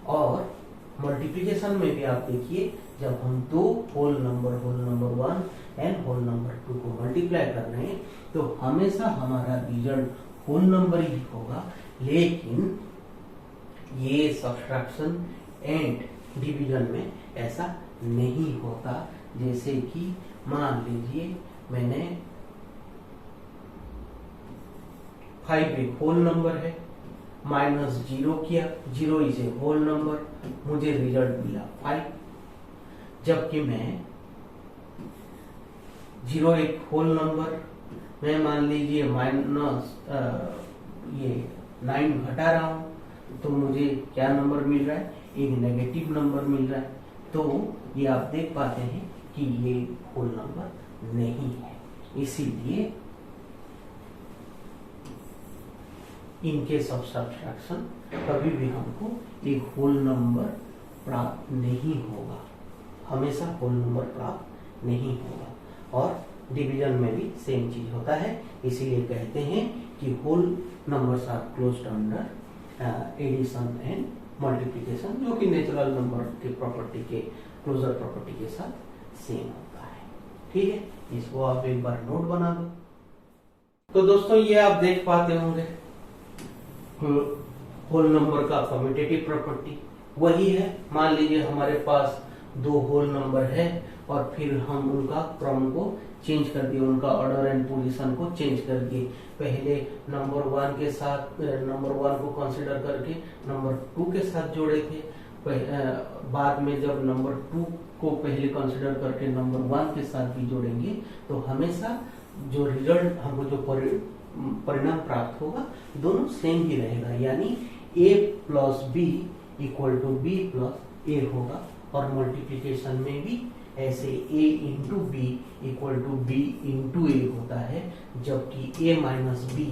और मल्टीप्लिकेशन में भी आप देखिए, जब हम दो whole number 1 and whole number 2 को मल्टीप्लाई कर रहे हैं तो हमेशा हमारा रिजल्ट होल नंबर ही होगा। लेकिन ये सब्ट्रैक्शन एंड डिवीजन में ऐसा नहीं होता। जैसे कि मान लीजिए मैंने 5 एक होल नंबर है, -0 किया, 0 इज ए होल नंबर, मुझे रिजल्ट मिला 5। जबकि मैं 0 एक होल नंबर, मैं मान लीजिए ये 9 घटा रहा हूं तो मुझे क्या नंबर मिल रहा है, एक नेगेटिव नंबर मिल रहा है। तो ये आप देख पाते हैं कि ये होल नंबर नहीं है। इसीलिए इनके सब्ट्रैक्शन कभी भी हमको एक होल नंबर प्राप्त नहीं होगा, हमेशा होल नंबर प्राप्त नहीं होगा। और डिवीजन में भी सेम चीज होता है। इसीलिए कहते हैं कि whole numbers are closed under addition and multiplication, जो कि नेचुरल नंबर के प्रॉपर्टी के क्लोजर प्रॉपर्टी के साथ सेम होता है। ठीक है, इसको आप एक बार नोट बना दो। तो दोस्तों ये आप देख पाते होंगे होल नंबर का कम्यूटेटिव प्रॉपर्टी वही है। मान लीजिए हमारे पास 2 होल नंबर है और फिर हम उनका क्रम को चेंज कर दिए, उनका ऑर्डर एंड पोजीशन को चेंज कर दिए। पहले नंबर 1 के साथ नंबर 1 को कंसीडर करके नंबर 2 के साथ जोड़े थे। बाद में जब नंबर 2 को पहले कंसीडर करके नंबर 1 के साथ भी जोड़ेंगे तो हमेशा जो रिजल्ट हमको जो परिणाम प्राप्त होगा दोनों सेम ही रहेगा, यानी a plus B equal to B plus A होगा। और मल्टीप्लिकेशन में भी ऐसे a into B equal to B into A होता है, जबकि a माइनस बी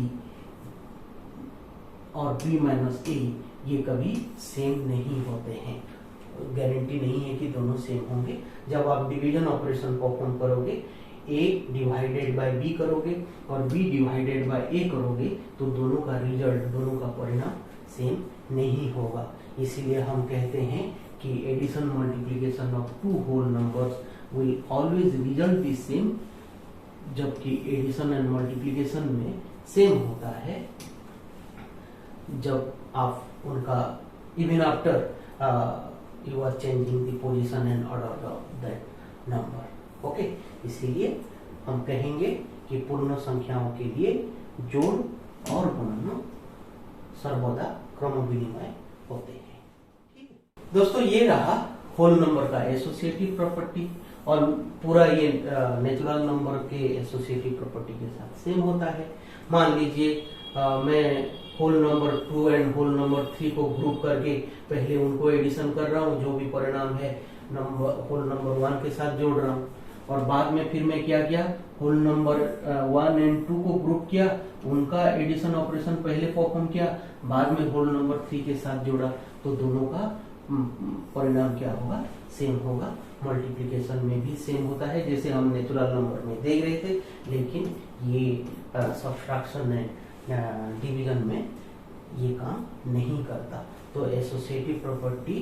और b माइनस ए ये कभी सेम नहीं होते हैं। गारंटी नहीं है कि दोनों सेम होंगे। जब आप डिवीजन ऑपरेशन परफॉर्म करोगे, a डिवाइडेड बाय b करोगे और b डिवाइडेड बाय a करोगे तो दोनों का रिजल्ट, दोनों का परिणाम सेम नहीं होगा। इसीलिए हम कहते हैं कि addition multiplication of 2 whole numbers will always result be same, जबकि एडिशन एंड मल्टीप्लिकेशन में सेम होता है जब आप उनका even after you are changing the position and order of that number. Okay, इसीलिए हम कहेंगे कि पूर्ण संख्याओं के लिए जोड़ और गुणन सर्वदा क्रम विनिमय होते हैं। ठीक है दोस्तों, ये रहा होल नंबर का एसोसिएटिव प्रॉपर्टी और पूरा ये नेचुरल नंबर के एसोसिएटिव प्रॉपर्टी के साथ सेम होता है। मान लीजिए मैं whole number 2 and whole number 3 को ग्रुप करके पहले उनको एडिशन कर रहा हूँ, जो भी परिणाम है होल नंबर 1 के साथ जोड़ रहा हूँ, और बाद में फिर मैं क्या किया, होल नंबर 1 एंड 2 को ग्रुप किया, उनका एडिशन ऑपरेशन पहले परफॉर्म किया, बाद में होल नंबर 3 के साथ जोड़ा, तो दोनों का परिणाम क्या होगा, सेम होगा। मल्टीप्लिकेशन में भी सेम होता है जैसे हम नेचुरल नंबर में देख रहे थे, लेकिन ये सब्ट्रैक्शन एंड डिवीजन में ये काम नहीं करता। तो एसोसिएटिव प्रॉपर्टी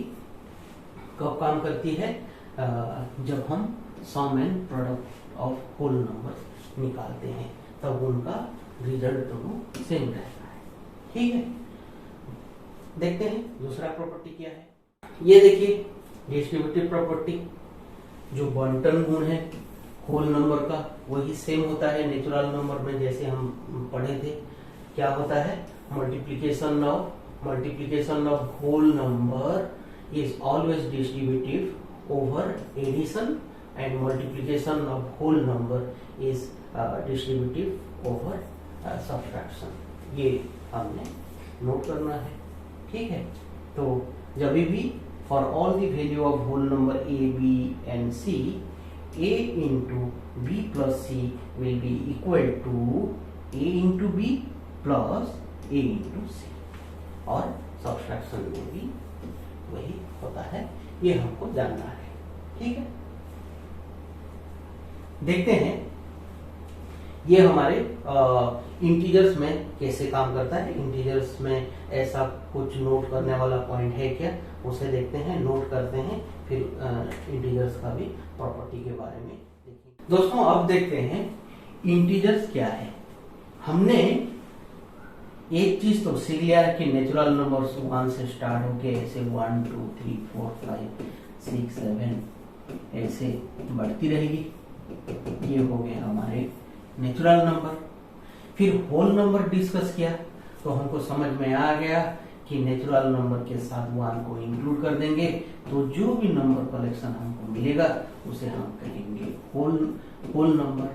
कब काम करती है, जब हम sum and product of whole numbers निकालते हैं, तब उनका रिजल्ट दोनों सेम रहता है। ठीक है, देखते हैं दूसरा प्रॉपर्टी क्या है। ये देखिए डिस्ट्रीब्यूटिव प्रॉपर्टी, जो बंटन गुण है होल नंबर का वही सेम होता है नेचुरल नंबर में, जैसे हम पढ़े थे। क्या होता है, multiplication of whole number is always distributive over addition and multiplication of whole number is distributive over subtraction। ये हमने नोट करना है। ठीक है, तो जब भी for all the value of whole number a, b and c a into b plus c will be equal to a into b plus a into c, और सब्सट्रैक्शन में भी वही होता है, ये हमको जानना है। ठीक है, देखते हैं ये हमारे इंटीजर्स में कैसे काम करता है। इंटीजर्स में ऐसा कुछ नोट करने वाला पॉइंट है क्या, उसे देखते हैं, नोट करते हैं, फिर इंटीजर्स का भी प्रॉपर्टी के बारे में देखेंगे। दोस्तों अब देखते हैं इंटीजर्स क्या है। हमने एक चीज तो सीख लिया है कि नेचुरल नंबर्स 1 से स्टार्ट होके ऐसे 1 2 3 4 5 6 7 ऐसे बढ़ती रहेगी। ये हो गए हमारे नेचुरल नंबर। फिर होल नंबर डिस्कस किया तो हमको समझ में आ गया कि नेचुरल नंबर के साथ 1 को इंक्लूड कर देंगे तो जो भी नंबर कलेक्शन हमको मिलेगा उसे हम कहेंगे होल नंबर।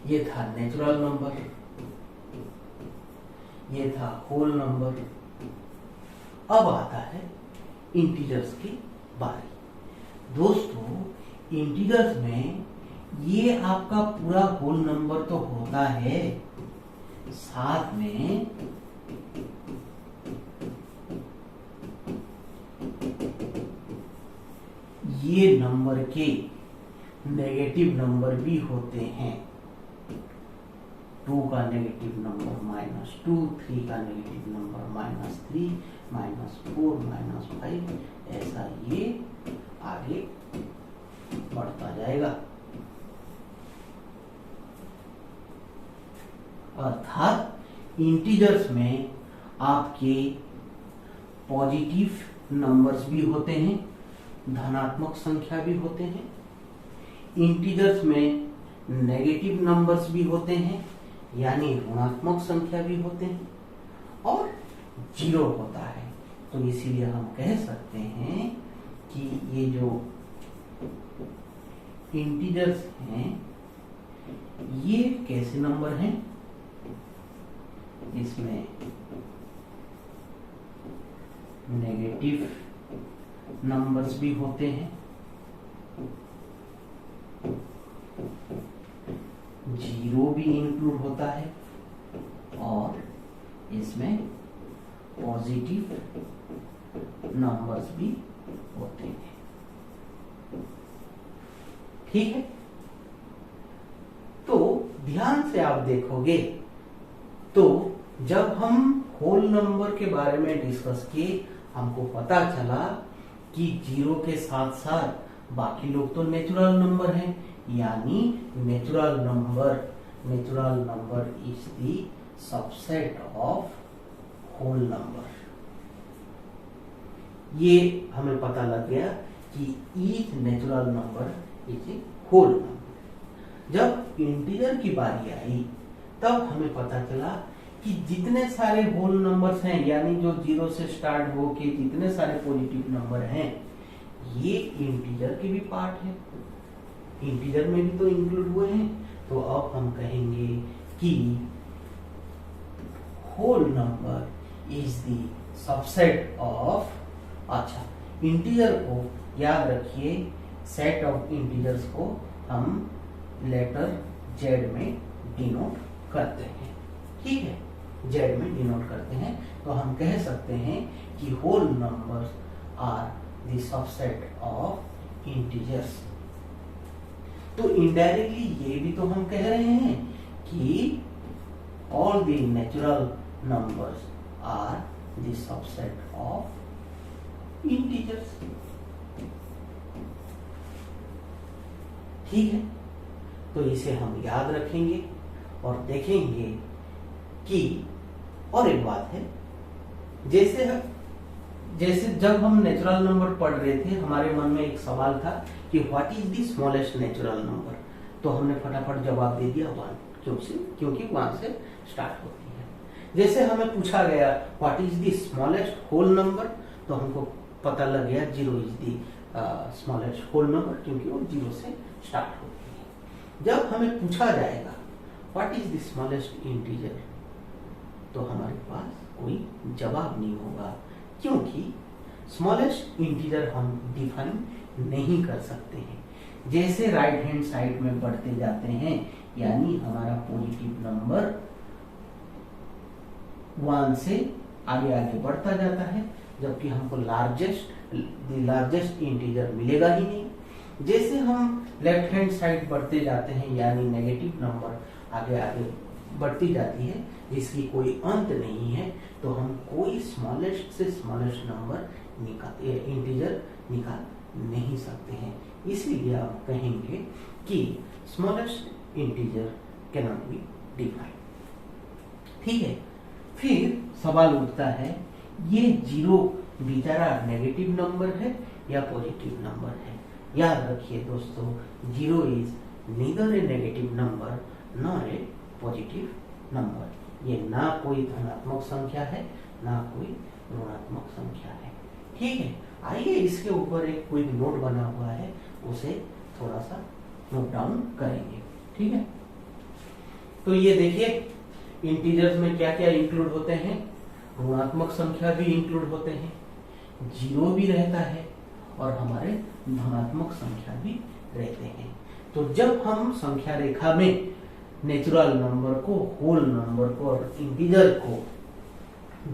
ये था नेचुरल नंबर, ये था होल नंबर। अब आता है इंटीजर्स की बारी। दोस्तों इंटीजर्स में ये आपका पूरा होल नंबर तो होता है, साथ में ये नंबर के नेगेटिव नंबर भी होते हैं। 2 का नेगेटिव नंबर -2, 3 का नेगेटिव नंबर -3, -4, -5, ऐसा ये आगे बढ़ता जाएगा। अर्थात इंटीजर्स में आपके पॉजिटिव नंबर्स भी होते हैं, धनात्मक संख्या भी होते हैं। इंटीजर्स में नेगेटिव नंबर्स भी होते हैं, यानी ऋणात्मक संख्या भी होते हैं, और जीरो होता है। तो इसीलिए हम कह सकते हैं कि ये जो इंटीजर्स हैं ये कैसे नंबर हैं, इसमें नेगेटिव नंबर्स भी होते हैं, जीरो भी इंक्लूड होता है, और इसमें पॉजिटिव नंबर्स भी होते हैं। ठीक है, तो ध्यान से आप देखोगे तो जब हम होल नंबर के बारे में डिस्कस किए हमको पता चला कि जीरो के साथ साथ बाकी लोग तो नेचुरल नंबर हैं, यानी natural number is the subset of whole number. ये हमें पता लग गया कि each natural number is a whole number. जब इंटीजर की बारी आई तब हमें पता चला कि जितने सारे होल नंबर्स हैं, यानी जो जीरो से स्टार्ट होके जितने सारे पॉजिटिव नंबर हैं, ये इंटीजर के भी पार्ट है, इंटीजर में भी तो इंक्लूड हुए हैं। तो अब हम कहेंगे कि whole number is the subset of, अच्छा इंटीजर को याद रखिए, सेट ऑफ इंटीजर्स को हम लेटर जेड में डिनोट करते हैं। ठीक है, जेड में डिनोट करते हैं, तो हम कह सकते हैं कि whole numbers are the subset of integers. तो इनडायरेक्टली ये भी तो हम कह रहे हैं कि all the natural numbers are the subset of integers. ठीक है, तो इसे हम याद रखेंगे और देखेंगे कि, और एक बात है, जैसे जब हम नेचुरल नंबर पढ़ रहे थे हमारे मन में एक सवाल था कि what is the smallest natural number, तो हमने फटाफट जवाब दे दिया 1, क्योंकि 1 से स्टार्ट होती है। जैसे हमें पूछा गया what is the smallest whole number, तो हमको पता लग गया 0 is the smallest whole number, क्योंकि वो 0 से स्टार्ट होती है। जब हमें पूछा जाएगा what is the smallest integer, तो हमारे पास कोई जवाब नहीं होगा, क्योंकि स्मॉलेस्ट इंटीजर हम डिफाइन नहीं कर सकते हैं। जैसे राइट हैंड साइड में बढ़ते जाते हैं, यानी हमारा पॉजिटिव नंबर 1 से आगे आगे बढ़ता जाता है, जबकि हमको लार्जेस्ट इंटीजर मिलेगा ही नहीं। जैसे हम लेफ्ट हैंड साइड बढ़ते जाते हैं, यानी नेगेटिव नंबर आगे आगे बढ़ती जाती है जिसकी कोई अंत नहीं है, तो हम कोई स्मॉलेस्ट से स्मॉलेस्ट नंबर इंटीजर निकाल नहीं सकते हैं। इसीलिए आप कहेंगे कि smallest integer can not be defined. ठीक है, फिर सवाल उठता है, ये 0 बेचारा नेगेटिव नंबर है या पॉजिटिव नंबर है? याद रखिए दोस्तों, 0 is neither A negative number nor a positive number. ये ना कोई धनात्मक संख्या है ना कोई ऋणात्मक संख्या है। ठीक है, आइए इसके ऊपर एक क्विक नोट बना हुआ है, उसे थोड़ा सा नोट डाउन करेंगे। ठीक है, तो ये देखिए इंटीजर्स में क्या क्या इंक्लूड होते हैं। ऋणात्मक संख्या भी इंक्लूड होते हैं, 0 भी रहता है और हमारे धनात्मक संख्या भी रहते हैं। तो जब हम संख्या रेखा में नेचुरल नंबर को, होल नंबर को और इंटीजर को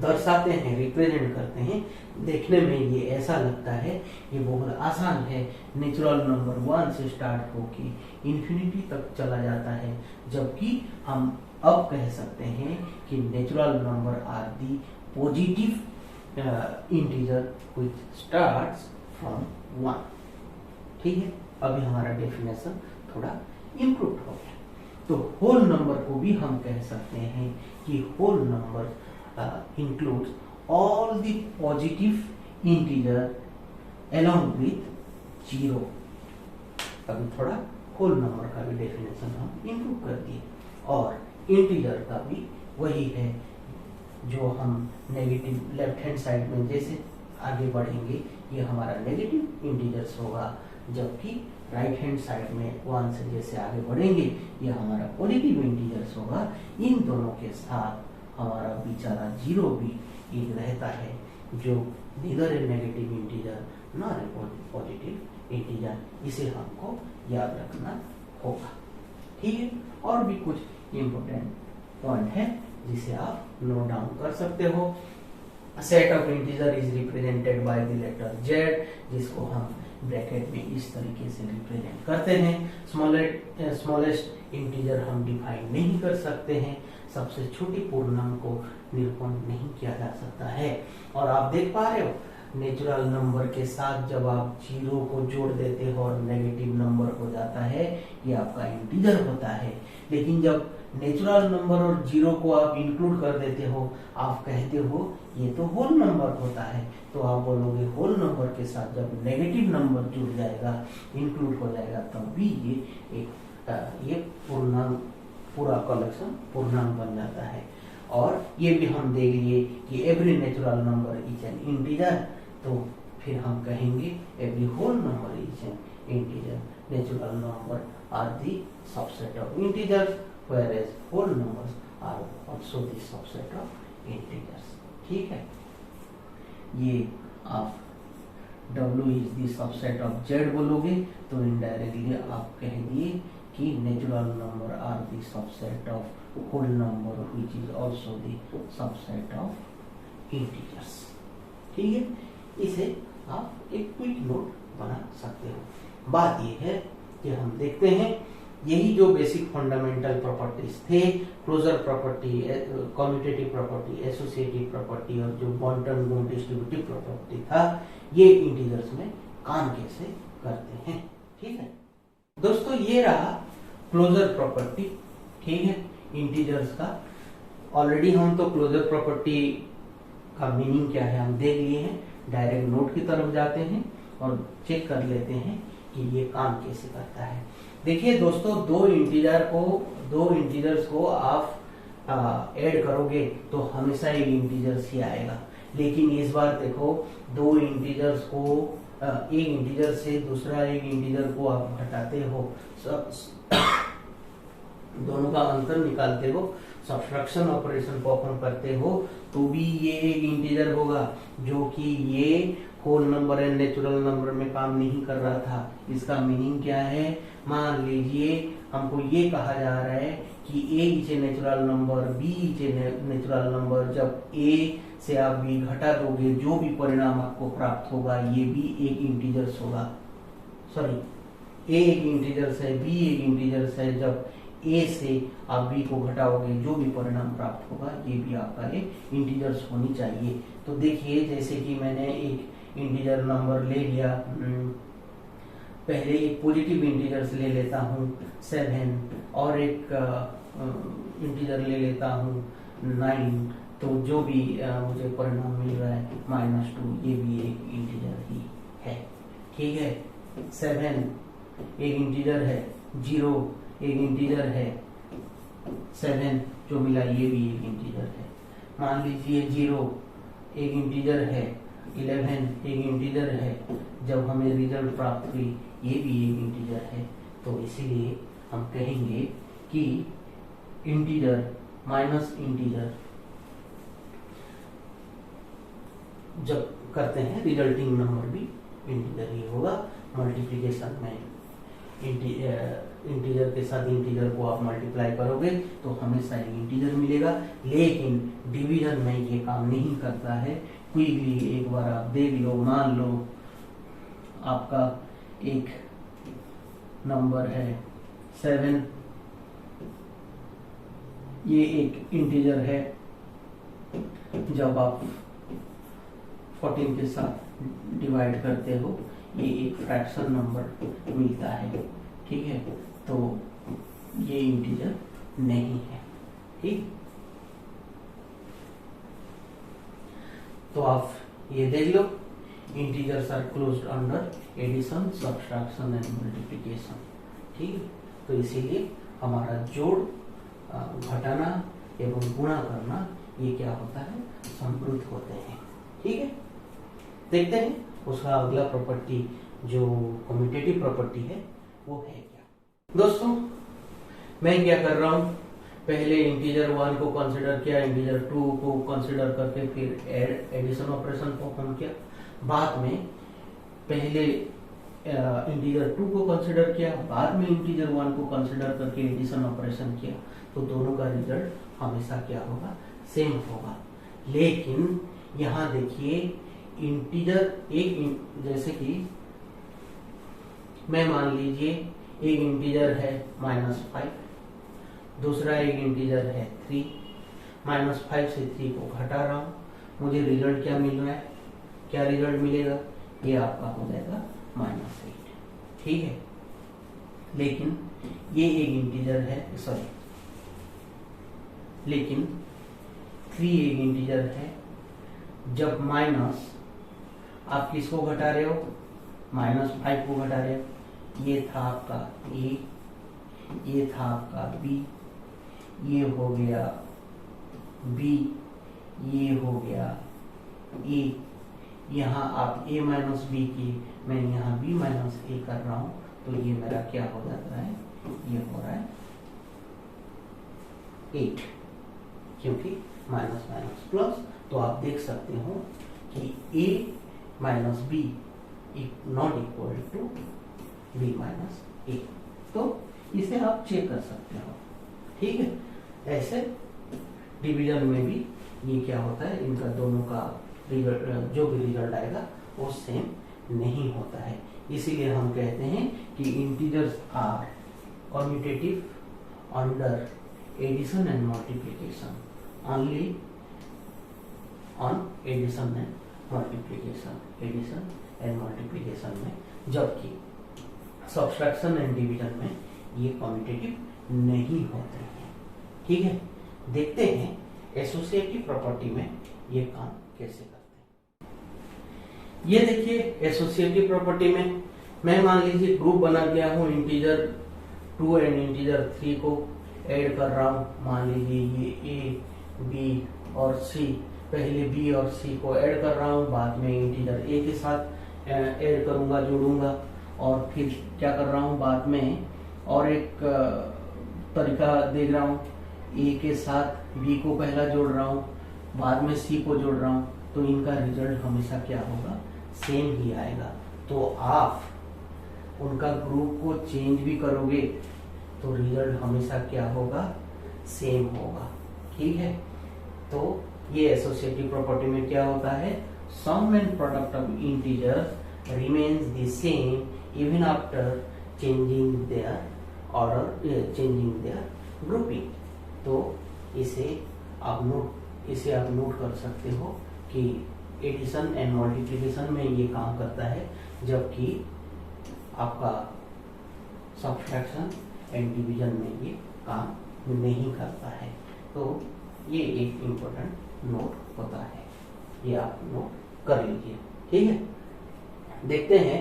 दर्शाते हैं, रिप्रेजेंट करते हैं, देखने में ये ऐसा लगता है ये बहुत आसान है। नेचुरल नंबर 1 से स्टार्ट होके इंफिनिटी तक चला जाता है, जबकि हम अब कह सकते हैं कि natural number are the positive integer which starts from 1। ठीक है, अभी हमारा डेफिनेशन थोड़ा इम्प्रूव हो गया। तो होल नंबर को भी हम कह सकते हैं कि whole number includes all the positive integer along with 0। अभी थोड़ा होल नंबर का भी डेफिनेशन हम इम्प्रूव कर दिए, और इंटीजर का भी वही है जो हम नेगेटिव लेफ्ट हैंड साइड में जैसे आगे बढ़ेंगे ये हमारा नेगेटिव इंटीजर्स होगा, जबकि राइट हैंड साइड में 1 से जैसे आगे बढ़ेंगे ये हमारा पॉजिटिव इंटीजर्स होगा। इन दोनों के साथ हमारा बेचारा 0 भी एक रहता है, जो neither A negative integer nor a positive integer. इसे हमको याद रखना होगा। ठीक है, और भी कुछ इम्पोर्टेंट पॉइंट है जिसे आप नोट डाउन कर सकते हो। Set of integer is represented by the letter Z, जिसको हम ब्रैकेट में इस तरीके से रिप्रेजेंट करते हैं। स्मॉलेस्ट इंटीजर हम डिफाइन नहीं कर सकते हैं, सबसे छोटी पूर्णांक को निरूपण नहीं किया जा सकता है। और आप देख पा रहे हो नेचुरल नंबर के साथ जब आप 0 को जोड़ देते हो और नेगेटिव नंबर हो जाता है, ये आपका इंटीजर होता है। लेकिन जब नेचुरल नंबर और 0 को आप इंक्लूड कर देते हो, आप कहते हो ये तो होल नंबर होता है, तो आप बोलोगे होल नंबर के साथ जब नेगेटिव नंबर जुड़ जाएगा, इंक्लूड हो जाएगा, तब भी ये पूर्णांक, पूरा कलेक्शन पूर्णांक बन जाता है। और ये भी हम देख लिए कि every natural number is an integer, तो फिर हम कहेंगे every whole number is an integer. Natural number are the subset of integers, whereas whole numbers are also the subset of integers। ठीक है, ये आप W is the subset of Z बोलोगे तो इनडायरेक्टली आप कह दिए कि natural number are the subset of whole number which is also the subset of integers. ठीक है, इसे आप एक क्विक नोट बना सकते हो। बात ये है कि हम देखते हैं यही जो बेसिक फंडामेंटल प्रॉपर्टीज थे, closure property, commutative property, associative property और जो बॉन्टन गुण डिस्ट्रीब्यूटिव प्रॉपर्टी था, ये इंटीजर्स में काम कैसे करते हैं। ठीक है दोस्तों, ये रहा क्लोजर प्रॉपर्टी। ठीक है, इंटीजर्स का ऑलरेडी हम तो क्लोजर प्रॉपर्टी का मीनिंग क्या है हम देख लिए हैं। डायरेक्ट नोट की तरफ जाते हैं और चेक कर लेते हैं कि ये काम कैसे करता है। देखिए दोस्तों, दो इंटीजर्स को आप ऐड करोगे तो हमेशा एक इंटीजर्स ही आएगा, लेकिन इस बार देखो दो इंटीजर्स को एक इंटीजर से दूसरा एक इंटीजर को आप घटाते हो, दोनों का अंतर निकालते हो, सब्ट्रैक्शन ऑपरेशन परफॉर्म करते हो, तो भी ये एक इंटीजर होगा, जो कि ये whole number and natural number में काम नहीं कर रहा था। इसका मीनिंग क्या है? मान लीजिए हमको ये कहा जा रहा है कि a is a natural number, b is a natural number. जब a से आप b घटा दोगे, जो भी परिणाम आपको प्राप्त होगा ये भी एक इंटीजर्स होगा। सॉरी, a एक इंटीजर्स है, b एक इंटीजर्स है। जब a से आप b को घटाओगे, जो भी परिणाम प्राप्त होगा ये भी आपका एक इंटीजर्स होनी चाहिए। तो देखिए, जैसे कि मैंने एक इंटीजर नंबर ले लिया, पहले एक पॉजिटिव इंटीजर्स ले लेता हूँ 7, और एक इंटीजर ले लेता हूँ 9, तो जो भी मुझे परिणाम मिल रहा है -2, ये भी एक इंटीजर ही है। ठीक है, 7 एक इंटीजर है, 0 एक इंटीजर है, 7 जो मिला ये भी एक इंटीजर है। मान लीजिए 0 एक इंटीजर है, 11 एक इंटीजर है। जब हमें रिजल्ट प्राप्त हुई ये भी एक इंटीजर है। तो इसीलिए हम कहेंगे कि इंटीजर माइनस इंटीजर जब करते हैं, रिजल्टिंग नंबर भी इंटीजर ही होगा। मल्टीप्लिकेशन में इंटीजर के साथ इंटीजर को आप मल्टीप्लाई करोगे तो हमेशा एक इंटीजर मिलेगा। लेकिन डिवीजन में ये काम नहीं करता है। क्विकली एक बार आप देख लो, मान लो आपका एक नंबर है 7, ये एक इंटीजर है। जब आप 14 के साथ डिवाइड करते हो ये एक फ्रैक्शन नंबर मिलता है। ठीक है, तो ये इंटीजर नहीं है। ठीक, तो आप ये देख लो, integers are closed under addition, subtraction and multiplication. ठीक है, तो इसीलिए हमारा जोड़, घटाना एवं गुणा करना ये क्या होता है? संवृत होते हैं। ठीक है, देखते हैं उसका अगला प्रॉपर्टी जो कम्यूटेटिव प्रॉपर्टी है वो है क्या। दोस्तों, मैं क्या कर रहा हूँ, पहले इंटीजर 1 को कंसीडर किया, इंटीजर 2 को कंसीडर करके फिर एडिशन ऑपरेशन परफॉर्म किया। बाद में पहले इंटीजर 2 को कंसीडर किया, बाद में इंटीजर 1 को कंसीडर करके एडिशन ऑपरेशन किया। तो दोनों का रिजल्ट हमेशा क्या होगा? सेम होगा। लेकिन यहाँ देखिए, इंटीजर एक, जैसे कि मैं मान लीजिए एक इंटीजर है -5, दूसरा एक इंटीजर है 3, -5 से 3 को घटा रहा हूँ, मुझे रिजल्ट क्या मिल रहा है? क्या रिजल्ट मिलेगा? ये आपका हो जाएगा -8। ठीक है, लेकिन ये एक इंटीजर है, सॉरी, लेकिन 3 एक इंटीजर है। जब माइनस, आप किसको घटा रहे हो? -5 को घटा रहे हो। ये था आपका A, ये था आपका B, ये हो गया B, ये हो गया A। यहाँ आप A माइनस B की, मैं यहाँ B माइनस A कर रहा हूँ, तो ये मेरा क्या हो जाता है? ये हो रहा है 8, क्योंकि माइनस माइनस प्लस। तो आप देख सकते हो कि A minus B not equal to B minus A। तो इसे आप चेक कर सकते हो। ठीक है, ऐसे डिवीजन में भी ये क्या होता है, इनका दोनों का रिजल्ट, जो भी रिजल्ट आएगा वो सेम नहीं होता है। इसीलिए हम कहते हैं कि integers are commutative under addition and multiplication, only on addition and multiplication, addition and multiplication में, जबकि सब्ट्रैक्शन एंड डिवीजन में ये कम्यूटेटिव नहीं होते हैं। ठीक है, देखते हैं एसोसिएटिव प्रॉपर्टी में ये काम कैसे करते हैं। ये देखिए, एसोसिएटिव प्रॉपर्टी में मैं मान लीजिए ग्रुप बना दिया हूँ, इंटीजर 2 एंड इंटीजर 3 को ऐड कर रहा हूँ। मान लीजिए ये A, B और C, पहले B और C को ऐड कर रहा हूँ, बाद में इंटीजर A के साथ ऐड करूंगा, जोड़ूंगा, और फिर क्या कर रहा हूँ बाद में, और एक तरीका देख रहा हूँ, ए के साथ बी को पहला जोड़ रहा हूँ, बाद में सी को जोड़ रहा हूँ, तो इनका रिजल्ट हमेशा क्या होगा, सेम ही आएगा। तो आप उनका ग्रुप को चेंज भी करोगे तो रिजल्ट हमेशा क्या होगा, सेम होगा। ठीक है, तो ये एसोसिएटिव प्रॉपर्टी में क्या होता है, sum and product of integers remains the same even after changing their order, changing their grouping. तो इसे आप नोट कर सकते हो कि एडिशन एंड मल्टीप्लिकेशन में ये काम करता है, जबकि आपका सब्ट्रैक्शन एंड डिवीजन में ये काम नहीं करता है। तो ये एक इम्पोर्टेंट नोट होता है, ये आप नोट कर लीजिए। ठीक है, देखते हैं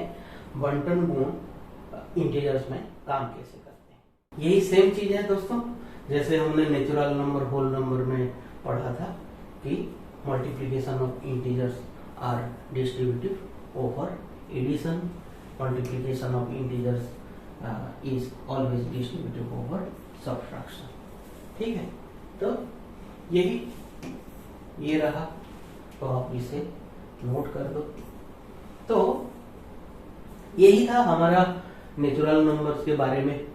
बंटन गुण इंटीजर्स में काम कैसे करते हैं। यही सेम चीज है दोस्तों, जैसे हमने नेचुरल नंबर होल नंबर में पढ़ा था कि multiplication of integers are distributive over addition, multiplication of integers is always distributive over subtraction. ठीक है, तो ये रहा, तो आप इसे नोट कर दो। तो यही था हमारा नेचुरल नंबर्स के बारे में,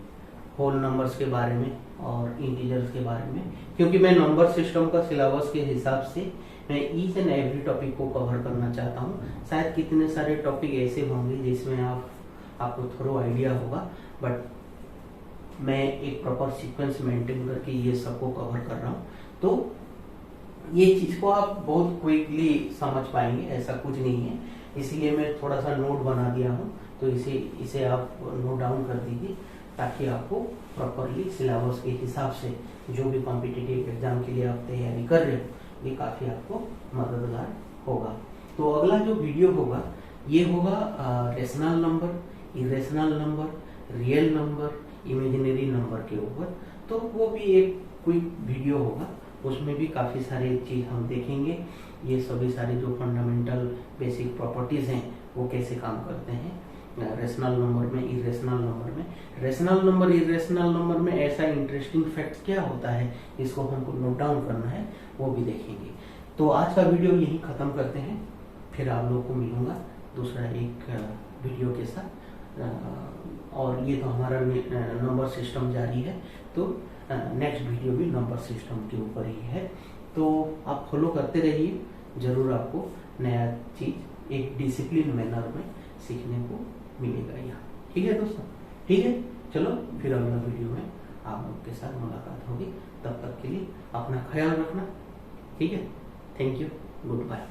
होल नंबर्स के बारे में और इंटीजर्स के बारे में। क्योंकि मैं नंबर सिस्टम का सिलेबस के हिसाब से मैं ईच एंड एवरी टॉपिक को कवर करना चाहता हूँ। शायद कितने सारे टॉपिक ऐसे होंगे जिसमें आपको थोड़ा आइडिया होगा, बट मैं एक प्रॉपर सीक्वेंस मेंटेन करके ये सबको कवर कर रहा हूँ। तो ये चीज को आप बहुत क्विकली समझ पाएंगे, ऐसा कुछ नहीं है। इसीलिए मैं थोड़ा सा नोट बना दिया हूँ, तो इसे आप नोट डाउन कर दीजिए, ताकि आपको प्रॉपरली सिलेबस के हिसाब से जो भी कॉम्पिटिटिव एग्जाम के लिए आप तैयारी कर रहे हो, ये काफी आपको मददगार होगा। तो अगला जो वीडियो होगा ये होगा rational number, irrational number, real number, imaginary number के ऊपर। तो वो भी एक क्विक वीडियो होगा, उसमें भी काफी सारे चीज हम देखेंगे। ये सभी सारे जो फंडामेंटल बेसिक प्रॉपर्टीज हैं वो कैसे काम करते हैं रेशनल नंबर में, इरेशनल नंबर में। रेशनल नंबर, इरेशनल नंबर में ऐसा इंटरेस्टिंग फैक्ट क्या होता है, इसको हमको नोट डाउन करना है, वो भी देखेंगे। तो आज का वीडियो यही खत्म करते हैं, फिर आप लोग को मिलूंगा दूसरा एक वीडियो के साथ। और ये तो हमारा नंबर सिस्टम जारी है, तो नेक्स्ट वीडियो भी नंबर सिस्टम के ऊपर ही है। तो आप फॉलो करते रहिए, जरूर आपको नया चीज एक डिसिप्लिन मैनर में सीखने को मिलेगा यहाँ। ठीक है दोस्तों, ठीक है, चलो फिर अगला वीडियो में आप लोग के साथ मुलाकात होगी। तब तक के लिए अपना ख्याल रखना। ठीक है, थैंक यू, गुड बाय।